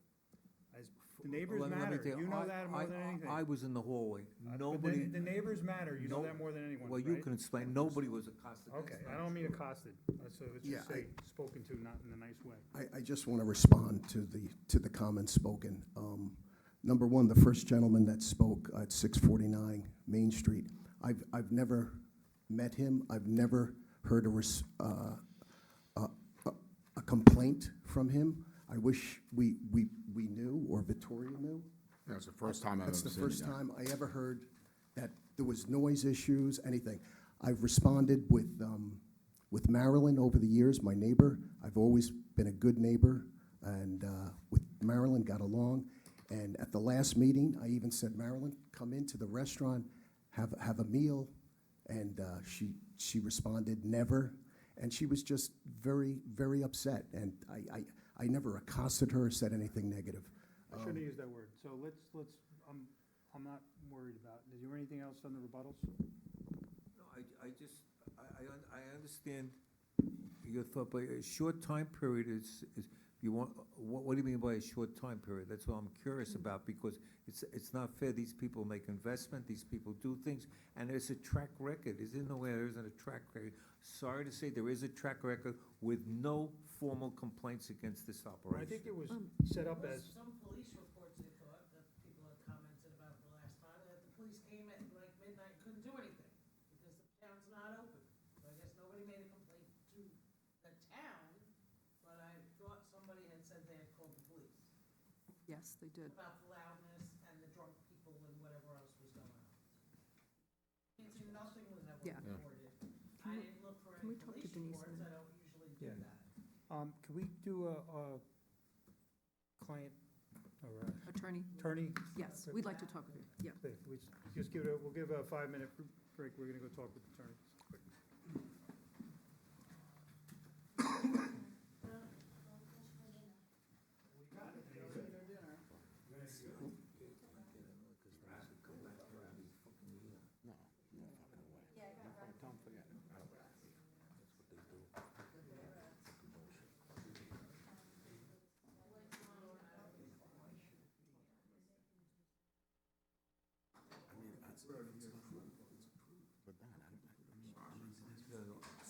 as the neighbors Let me matter, tell you know that more than anything. I was in the hallway. But Nobody. the neighbors matter, you know No- that more than anyone, Well, you right? can explain. Nobody was accosted. Okay, I don't mean accosted, so let's Yeah, just say spoken to, not in a nice way. I just want to respond to the comments spoken. Number one, the first gentleman that spoke at 649 Main Street, I've never met him. I've never heard a complaint from him. I wish we knew, or Vittoria knew. That's the first time I've ever That's the seen first that. time I ever heard that there was noise issues, anything. I've responded with Marilyn over the years, my neighbor. I've always been a good neighbor, and with Marilyn, got along. And at the last meeting, I even said, Marilyn, come into the restaurant, have a meal. And she responded, never. And she was just very, very upset. And I never accosted her or said anything negative. I shouldn't have used that word, so let's, I'm not worried about it. Is there anything else on the rebuttals? No, I understand your thought, but a short time period is you want, what do you mean by a short time period? That's what I'm curious about, because it's not fair. These people make investment, these people do things, and there's a track record. Isn't there, there isn't a track record? Sorry to say, there is a track record with no formal complaints against this operation. I think it was set up as, Some police reports they thought that people had commented about the last time, that the police came at like midnight and couldn't do anything, because the town's not open. So I guess nobody made a complaint to the town, but I thought somebody had said they had called the police Yes, they did. about the loudness and the drunk people and whatever else was going on. Nothing was ever Yeah. reported. I didn't look for can we any talk to police Denise reports, a I don't usually do Yeah. that. can we do a client, or Attorney? attorney? Yes, we'd like to talk with you, yeah. We just we'll give a 5-minute break. We're gonna go talk with the attorney.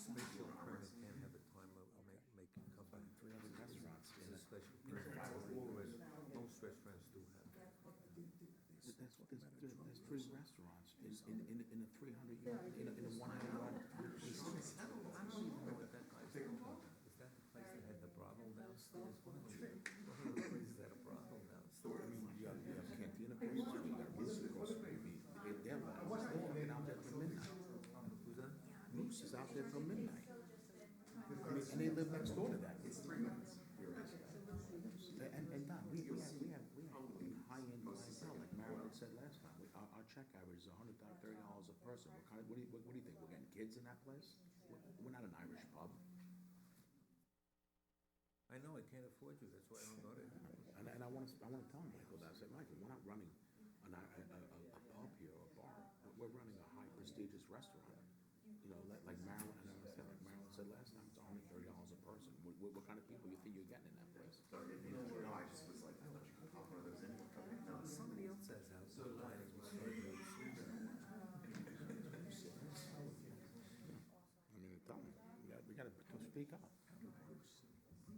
Special permit can't have a time of making comeback. It's a special permit. Most restaurants do have that. There's three restaurants in a 300-yard, in a 100-yard. I don't even know what that guy's talking about. Is that the place that had the brothel downstairs? One of the places that had a brothel downstairs. I mean, you have Cantina across the street, you got Moose across the street. They're fucking out there till midnight. Who's that? Moose is out there till midnight. I mean, and they live next door to that. It's 3 minutes. And Don, we have high-end clientele, like Marilyn said last time. Our check average is $130 a person. What do you think? We're getting kids in that place? We're not an Irish pub. I know, I can't afford you, that's why I don't go there. And I want to tell Michael that. I said, Michael, we're not running a pub here or a bar. We're running a high prestigious restaurant. You know, like Marilyn, and I said, like Marilyn said last time, it's $130 a person. What kind of people you think you're getting in that place? Somebody else has outdoor dining. I mean, tell me, we got to speak up. Bruce sits outside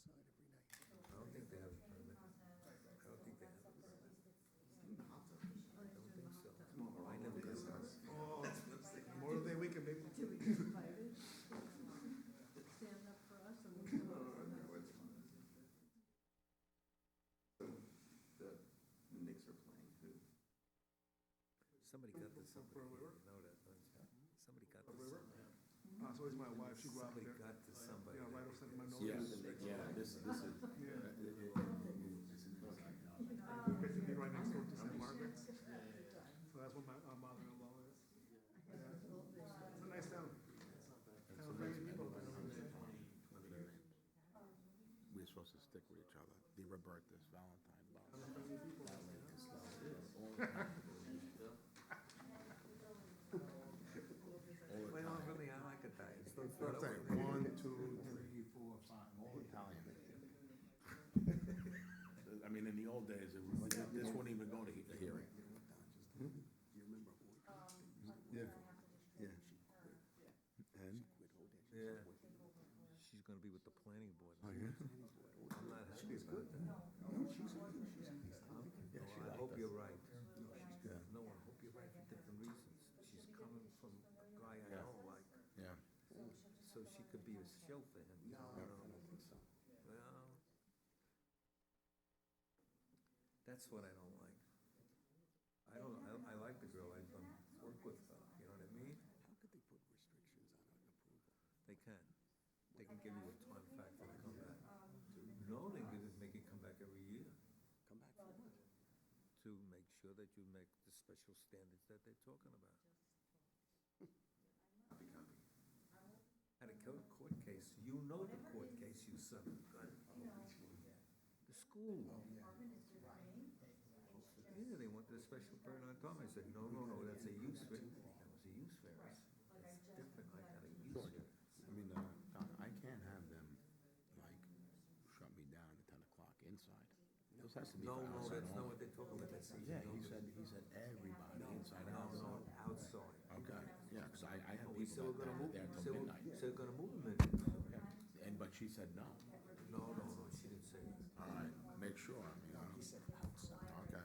every night. I don't think they have a permit. I don't think they have a permit. I don't think so. I never got a permit. Memorial Day weekend, baby. Somebody got to somebody, For a river? you know that, don't you? Somebody got to river? somebody. So is my wife, she grew up Somebody there. got to somebody. Yeah, right outside my nose. Yes, yeah, this is, Yeah. Get to be right next door to St. Margaret's. So that's what my mother-in-law is. Yeah. It's a nice town. Town of many people, but we're supposed to stick with each other. The Roberta's, Valentine, Well, really, I like Italians. Don't throw I'm that saying, one. 1, 2, 3, 4, 5, all Italian. I mean, in the old days, it was, this wouldn't even go to the hearing. Yeah. Yeah. And? Yeah. She's gonna be with the planning board. Oh, yeah? I'm not happy about that. I hope you're right. No, I hope you're right for different reasons. She's coming from a guy I know, like, Yeah. so she could be a shill for him, you know? Well, that's what I don't like. I like the girl, I work with her, you know what I mean? How could they put restrictions on an approval? They can. They can give you a time factor to come back. No, they can make you come back every year Come back for what? to make sure that you make the special standards that they're talking about. Had a court case, you know the court case, you son of a gun. The school. Yeah, they wanted a special permit on time. I said, no, that's a use variance. That was a use variance. That's different, I got a use variance. I mean, I can't have them, like, shut me down at 10 o'clock inside. This has to be No, for outside that's not only. what they're talking about. That's Yeah, he said everybody inside and outside. Outside. Okay, yeah, because I have We said people we're gonna that move, are there said till we're midnight. said we're gonna move them in. Yeah. And, but she said no. No, she didn't say that. All right, make sure, I mean, I don't. He said outside. Okay.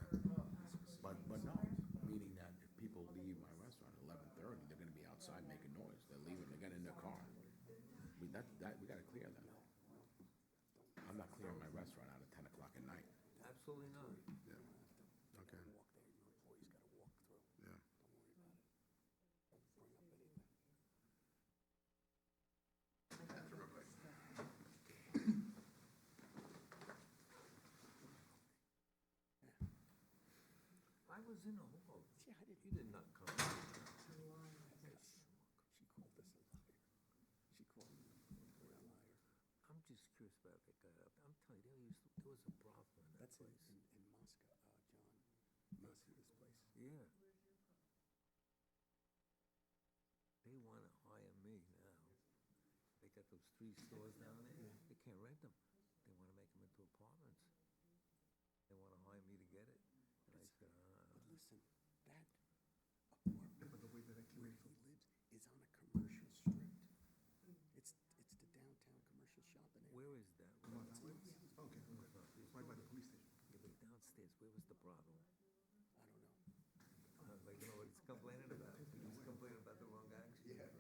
But no, meaning that if people leave my restaurant at 11:30, they're gonna be outside making noise. They're leaving, they're getting in their car. We gotta clear that. I'm not clearing my restaurant out at 10 o'clock at night. Absolutely not. Yeah. Okay. Walk there, your employees gotta walk through. Yeah. Don't worry about it. Don't bring up anything. I was in the hall. Yeah, I didn't. You did not come. She called us a liar. She called me a liar. I'm just curious about that guy. I'm telling you, there was a problem in that That's place. in Moscow, John. Moscow's place. Yeah. They wanna hire me now. They got those 3 stores down there. They can't rent them. They wanna make them into apartments. They wanna hire me to get it. And I said, But listen, that apartment where he lives is on a commercial strip. It's the downtown commercial shopping area. where is that? Okay, right by the police station. Yeah, but downstairs, where was the problem? I don't know. Like, you know what he's complaining about? He's complaining about the wrong action. Yeah, right.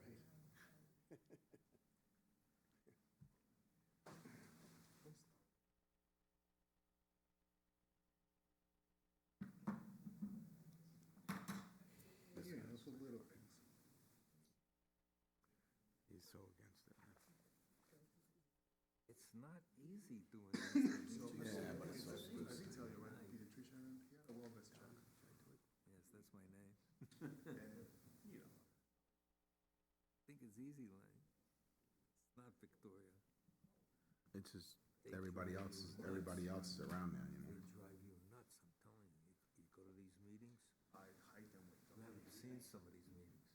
Yeah, those are little things. He's so against it. It's not easy doing this. Yeah, but it's so I did tell you, right, pediatrician, he had a wellness check. Yes, that's my name. And, you know, I think it's easy, Lane. It's not Victoria. It's just, They everybody drive else, you nuts. everybody else is around there, you They know? drive you nuts, I'm telling you. You go to these meetings, I hide them with you haven't seen some of these meetings.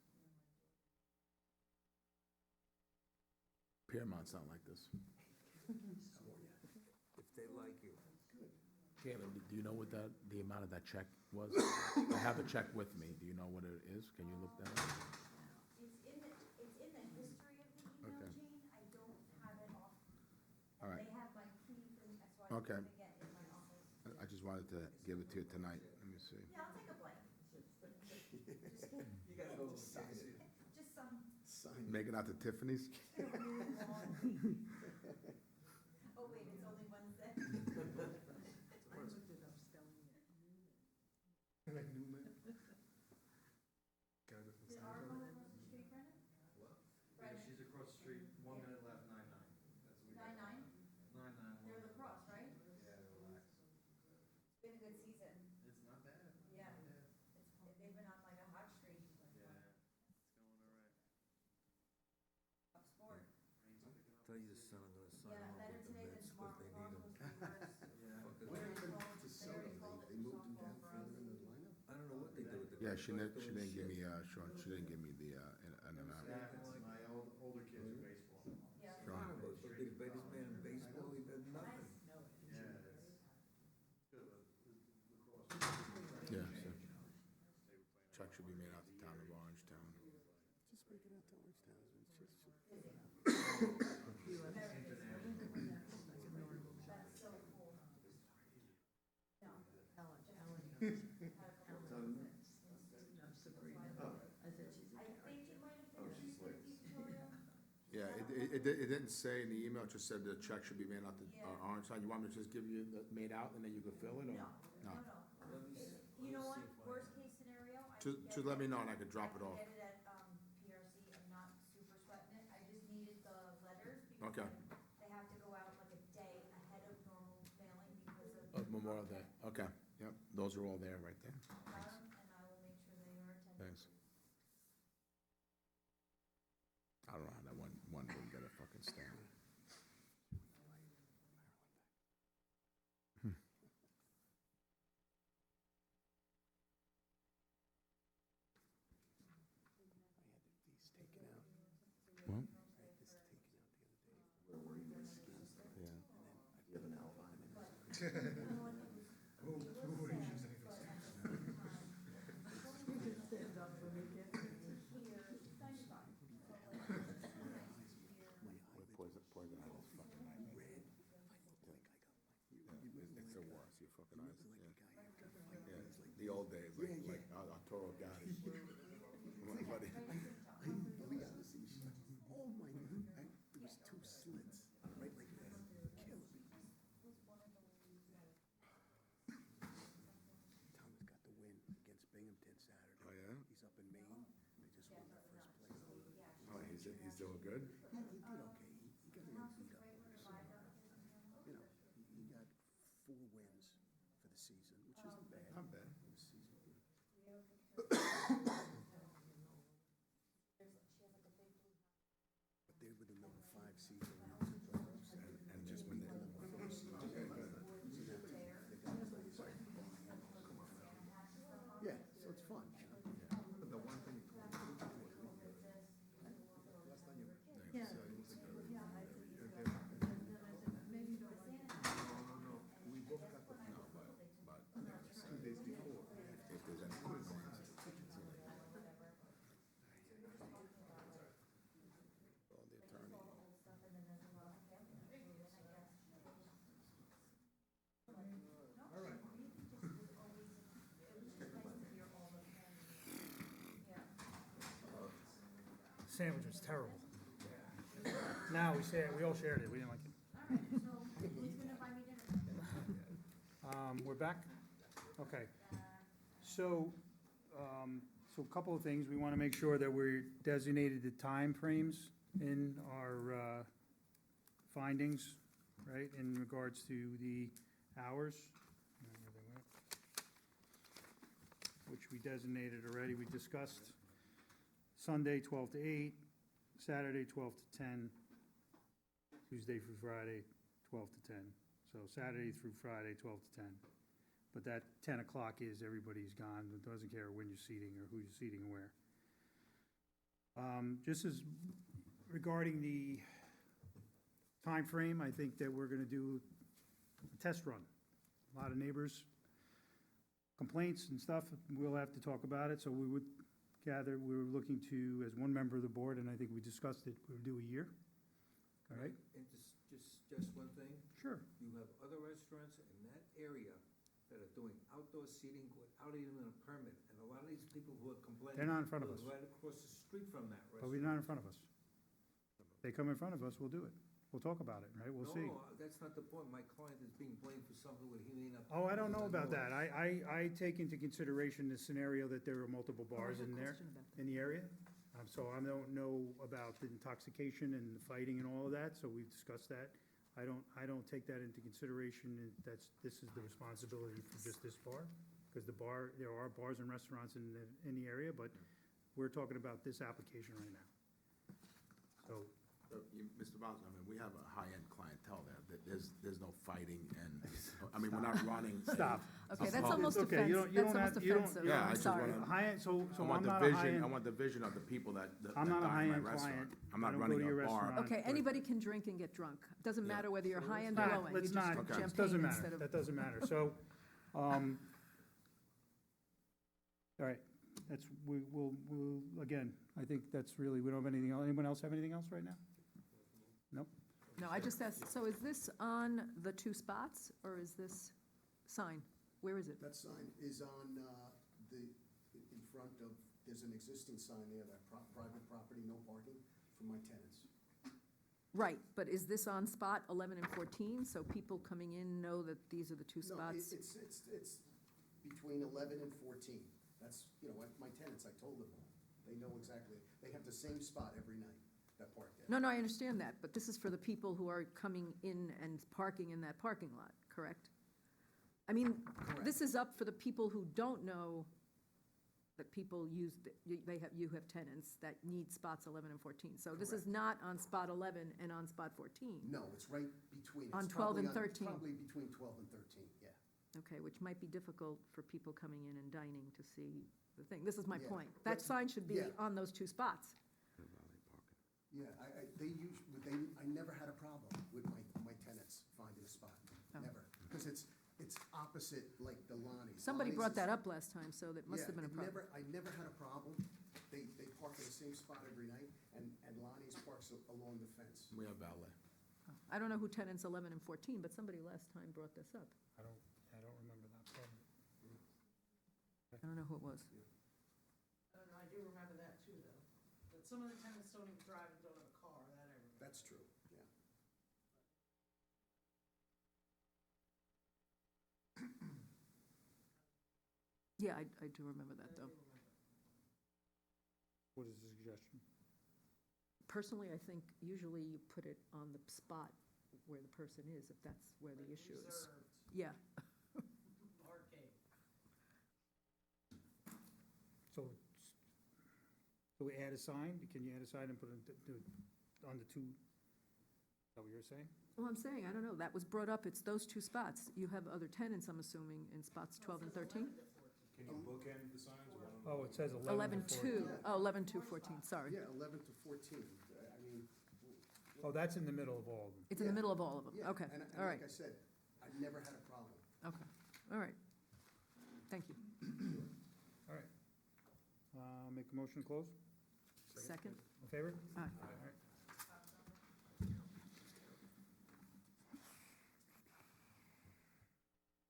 Piermont's not like this. If they like you. Caleb, do you know what the amount of that check was? I have a check with me. Do you know what it is? Can you look that up? It's in the history of the email Okay. chain, I don't have it off. All right. They have my key from, that's why I Okay. have to get in my office. I just wanted to give it to you tonight. Let me see. Yeah, I'll take a blank. You gotta go sign it. Just some, Make it out to Tiffany's? oh wait, it's only one set. like Newman. and I'm gonna sign Yeah, them up better with the today than minutes, tomorrow. because they Tomorrow's need them. supposed to be worse. Fucking- What happened to They Soto? already called They it moved him softball down for further us. in the lineup? I don't know what they did with the. Yeah, guy, she but I didn't, was she doing didn't give shit. me, Sean, she didn't give me the, an amount. Exactly like- My older kids are baseball. Yeah. Sean. Fine, but the greatest man in baseball, he did nothing. Yeah, it's good with lacrosse. Yeah, so. Check should be made out to town of Orangetown. Just make it out to Orangetown. It's just- Yeah, it didn't say in the email, it just said the check should be made out to Orangetown. You want me to just give you the made out and then you can fill it, or? No. You know what, worst case scenario, I Just, can just get let it- me know and I could drop it I off. can get it at, PRC, I'm not super sweating it, I just needed the letters, Okay. because they have to go out like a day ahead of normal mailing because of. Memorial Day, okay, yep, those are all there, right there. Got 'em, and I will make sure they are attended. Thanks. I don't know how that one didn't get a fucking stamp. He's taken out. What? I had this taken out the other day. Where were you? Yeah. I've given out vitamins. Poison ivy is fucking nightmare. It's the worst, your fucking eyes, yeah. Yeah, the old days, like Arturo Gatti. My buddy. Oh my, there was two slits, right like that, killing me. Thomas got the win against Binghamton Saturday. Oh, yeah? He's up in Maine, they just won their first place. Oh, he's doing good? Yeah, he did okay, he got a little beat up. You know, he got 4 wins for the season, which isn't bad. Not bad. For the season. But they were the number 5 seed. And just when they. Yeah, so it's fun. But the one thing. Yeah. We both got the, no, but 2 days before, if there's any complaints. Well, the attorney. Sandwich was terrible. Now, we all shared it, we didn't like it. We're back? Okay. So a couple of things, we want to make sure that we're designated the time frames in our findings, right, in regards to the hours, which we designated already, we discussed Sunday, 12 to 8, Saturday, 12 to 10, Tuesday through Friday, 12 to 10. So Saturday through Friday, 12 to 10. But that 10 o'clock is everybody's gone, it doesn't care when you're seating or who you're seating and where. Just as regarding the time frame, I think that we're gonna do a test run. A lot of neighbors complaints and stuff, we'll have to talk about it, so we would gather, we were looking to, as one member of the board, and I think we discussed it, we'll do a year. All right? And just one thing, Sure. you have other restaurants in that area that are doing outdoor seating without even a permit, and a lot of these people who are complaining. They're not in front of live us. right across the street from that But we're restaurant. not in front of us. They come in front of us, we'll do it. We'll talk about it, right? We'll see. No, that's not the point, my client is being blamed for something where he may not. Oh, I don't know about that. I take into consideration the scenario that there are multiple bars in there, in the area. So I don't know about the intoxication and the fighting and all of that, so we've discussed that. I don't take that into consideration, and this is the responsibility for just this bar, because there are bars and restaurants in the area, but we're talking about this application right now. So Mr. Bowser, I mean, we have a high-end clientele there. There's no fighting and, I mean, we're not running. Stop. Okay, that's Oh, almost it's okay. You offensive, don't that's almost have- you don't- offensive, Yeah, I I'm just sorry. wanna- High-end, so I I'm want the not a vision, high-end. I want the vision of the people that I'm not a dine in my high-end restaurant. client. I'm I not don't go running to your a bar. restaurant. Okay, but- anybody can drink and get drunk. Doesn't Yeah. matter whether you're high-end or Not- low-end. You let's just not, drink Okay. it champagne doesn't instead matter, of. that doesn't matter, so, all right, we'll, again, I think that's really, we don't have anything else, anyone else have anything else right now? Nope, No, I just asked, so is this on the two spots, or is this sign? Where is it? That sign is on in front of, there's an existing sign there, that private property, no parking, for my tenants. Right, but is this on spot 11 and 14, so people coming in know that these are the two No, spots? it's between 11 and 14. That's, my tenants, I told them, they know exactly, they have the same spot every night that park there. No, I understand that, but this is for the people who are coming in and parking in that parking lot, correct? I mean, this is up for the people who don't know that people use, you have tenants that need spots 11 and 14. So this is not on spot 11 and on spot 14. No, it's right between. On It's 12 and probably 13. Probably between 12 and 13, yeah. Okay, which might be difficult for people coming in and dining to see the thing. This is my Yeah, point. That but- sign should be yeah. on those two spots. Yeah, I never had a problem with my tenants finding a spot, Oh. never. Because it's opposite, like, the Lonnie's. Somebody Lonnie's brought is- that up last time, so that must have been a Yeah, problem. I never had a problem. They park in the same spot every night, and Lonnie's parks along the fence. We have valet. I don't know who tenants 11 and 14, but somebody last time brought this up. I don't remember that problem. I don't know who it was. I don't know, I do remember that too, though. But some of the tenants don't even drive and don't have a car, that I remember. That's true, yeah. Yeah, I do remember that, though. What is the suggestion? Personally, I think usually you put it on the spot where the person is, if that's where the issue is. Reserved Yeah, arcade. So we add a sign, can you add a sign and put it on the two, is that what you're saying? well, I'm saying, I don't know, that was brought up, it's those two spots. You have other tenants, I'm assuming, in spots 12 and 13? Can you bookend the signs, one on Oh, it says 11 to 14. 11-2, oh, 11-2-14, sorry. Yeah, 11 to 14. I mean, Oh, that's in the middle of all of them. It's in the Yeah. middle of all of them, yeah. okay, And all right, like I said, I've never had a problem. okay, all right. Thank you. All right. Make a motion to close? Second? In favor? Aye. All right.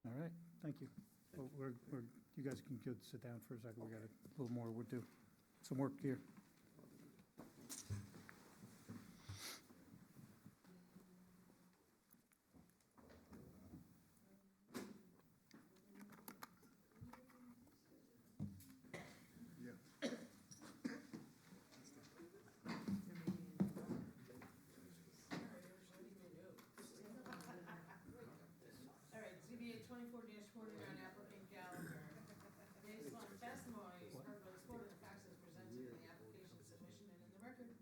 All right, thank you. Well, you guys can go sit down for a second, we got a little more to do, some work here. All right, ZBA 24-49, applicant Gallagher. Based on testimony heard by this board and the facts as presented in the application submission and in the record,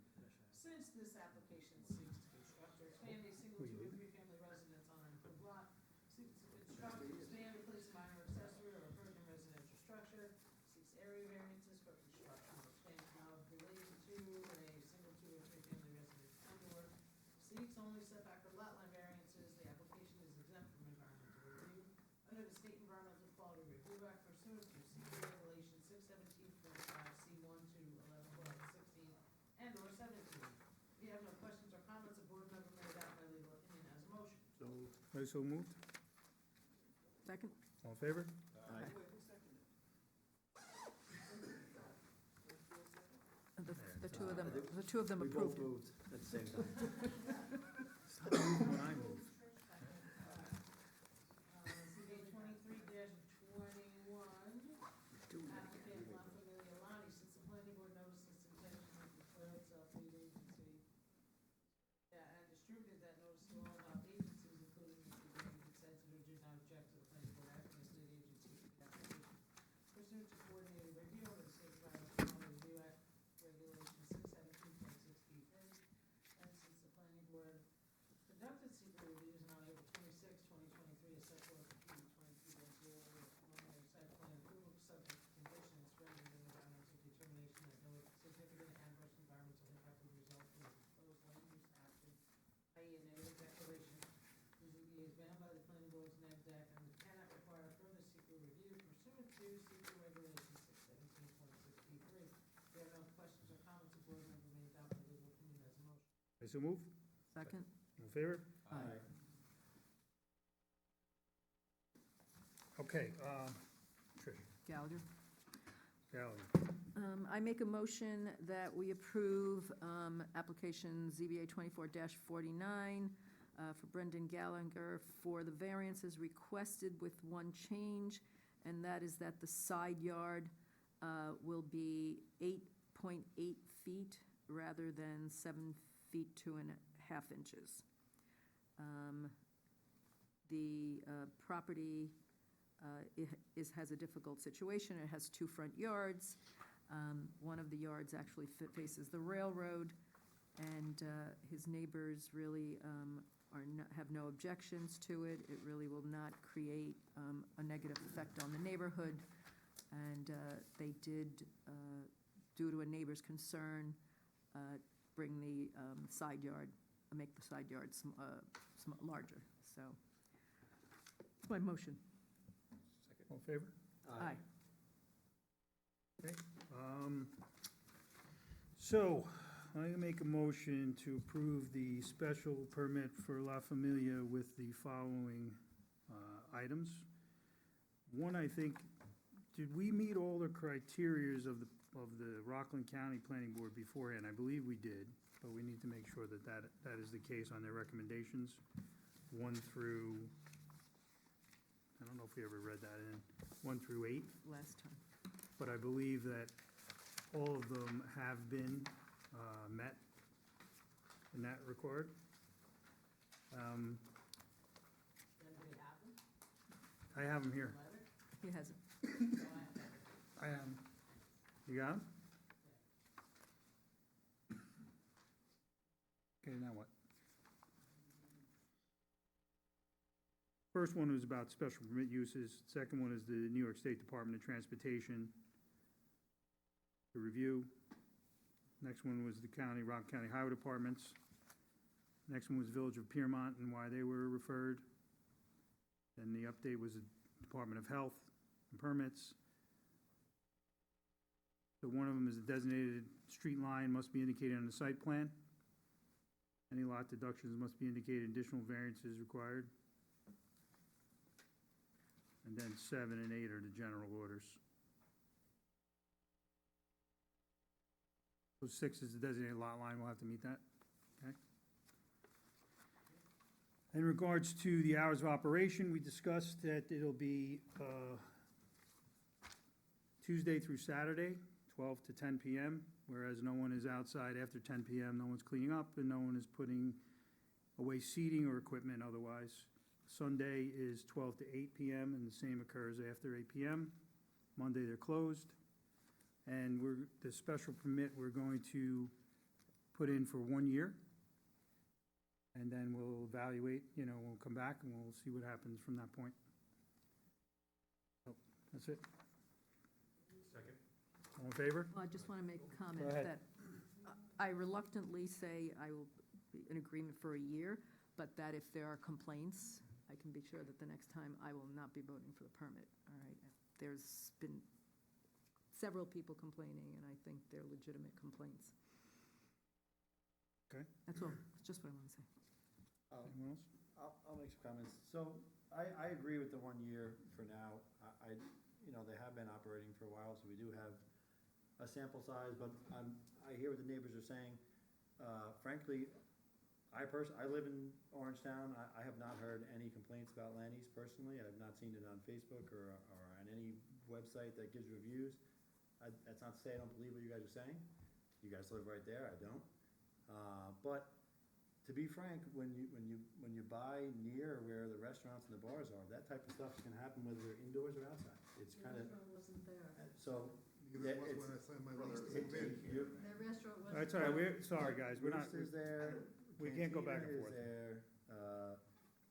since this application seeks to construct or expand a single two or three-family residence on an approved lot, seeks to construct, expand, replace a minor accessory or appurtenant residential structure, seeks area variances for construction or expansion of related to a single two or three-family residence and/or seeks only setback or lot line variances, the application is exempt from environmental review under the State Environmental Quality Review Act pursuant to CE Regulation 617.5 C1 to 11, 12, 16, and/or 17. If you have no questions or comments, the board member may adopt my legal opinion as a motion. So moved? Second? All in favor? The two of them We both approved. moved at the same time. When I move. ZBA 23-21, applicant La Familia Lonnie, since the planning board noticed its intention to declare itself lead agency, and distributed that notice to all involved agencies, including Mr. Green, consented or did not object to the planning board acting as lead agency for the application. Pursuant to coordinated review under the State Environmental Quality Review Act, Regulation 617.6 B3, and since Regulation 617.6 B3. There are no questions or comments, the board member may adopt the legal opinion as a motion. I so move. Second? In favor? Aye. Okay, Trish, Gallagher? Gallagher. I make a motion that we approve application ZBA 24-49 for Brendan Gallagher for the variances requested with one change, and that is that the side yard will be 8.8 feet rather than 7 feet 2.5 inches. The property has a difficult situation. It has two front yards. One of the yards actually faces the railroad, and his neighbors really have no objections to it. It really will not create a negative effect on the neighborhood, and they did, due to a neighbor's concern, bring the side yard, make the side yard larger, so, it's my motion. All in favor? Aye. Okay. So, I make a motion to approve the special permit for La Familia with the following items. One, I think, did we meet all the criterias of the Rockland County Planning Board beforehand? I believe we did, but we need to make sure that that is the case on their recommendations, 1 through, I don't know if we ever read that in, 1 through 8. Last time. But I believe that all of them have been met in that regard. Does anybody have them? I have them here. Letter? He has it. So I have that. I have them. You got them? Okay, now what? First one was about special permit uses. Second one is the New York State Department of Transportation to review. Next one was the Rock County Highway Departments. Next one was Village of Piermont and why they were referred. Then the update was the Department of Health and permits. So one of them is a designated street line must be indicated on the site plan. Any lot deductions must be indicated, additional variances required. And then 7 and 8 are the general orders. So 6 is the designated lot line, we'll have to meet that, okay? In regards to the hours of operation, we discussed that it'll be Tuesday through Saturday, 12 to 10 p.m., whereas no one is outside after 10 p.m., no one's cleaning up, and no one is putting away seating or equipment otherwise. Sunday is 12 to 8 p.m., and the same occurs after 8 p.m. Monday, they're closed. And the special permit, we're going to put in for 1 year. And then we'll evaluate, we'll come back and we'll see what happens from that point. So, that's it. Second. All in favor? Well, I just want to make a comment Go ahead. that I reluctantly say I will be in agreement for a year, but that if there are complaints, I can be sure that the next time I will not be voting for the permit, all right? There's been several people complaining, and I think they're legitimate complaints. Okay. That's all, that's just what I want to say. Anyone else? I'll make some comments. So I agree with the 1 year for now. They have been operating for a while, so we do have a sample size, but I hear what the neighbors are saying. Frankly, I live in Orangetown. I have not heard any complaints about Lanny's personally. I've not seen it on Facebook or on any website that gives reviews. That's not to say I don't believe what you guys are saying. You guys live right there, I don't. But to be frank, when you buy near where the restaurants and the bars are, that type of stuff is gonna happen whether they're indoors or outside. It's kind of, Wasn't there. so. Because it was when I signed my lease to move in. The restaurant was. That's all right, we're, sorry, guys, we're not, Roost is there. we can't go back and Cantina forth. is there,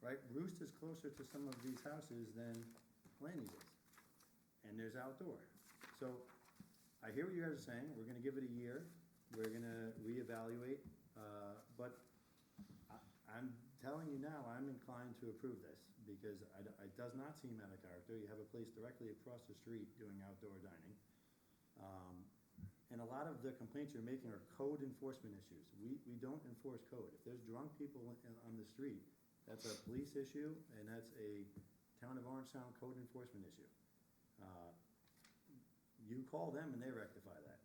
right? Roost is closer to some of these houses than Lanny's is. And there's outdoor. So I hear what you guys are saying. We're gonna give it a year. We're gonna reevaluate, but I'm telling you now, I'm inclined to approve this because it does not seem out of character. You have a place directly across the street doing outdoor dining. And a lot of the complaints you're making are code enforcement issues. We don't enforce code. If there's drunk people on the street, that's a police issue, and that's a Town of Orangetown code enforcement issue. You call them and they rectify that.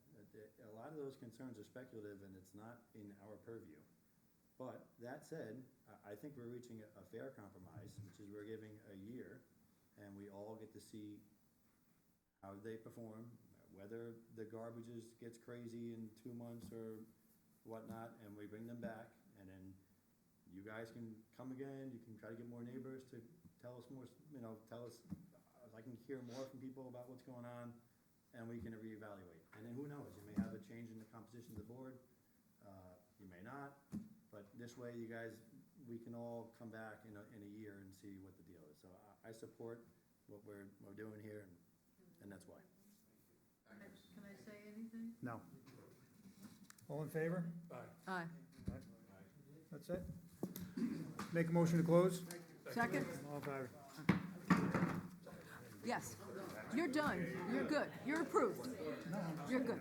A lot of those concerns are speculative and it's not in our purview. But that said, I think we're reaching a fair compromise, which is we're giving a year, and we all get to see how they perform, whether the garbage gets crazy in 2 months or whatnot, and we bring them back, and then you guys can come again, you can try to get more neighbors to tell us more, tell us, I can hear more from people about what's going on, and we can reevaluate. And then who knows, you may have a change in the composition of the board, you may not, but this way you guys, we can all come back in a year and see what the deal is. So I support what we're doing here, and that's why. Can I say anything? No. All in favor? Aye. That's it? Make a motion to close? Second? All in favor? Yes. You're done. You're good. You're approved. You're good.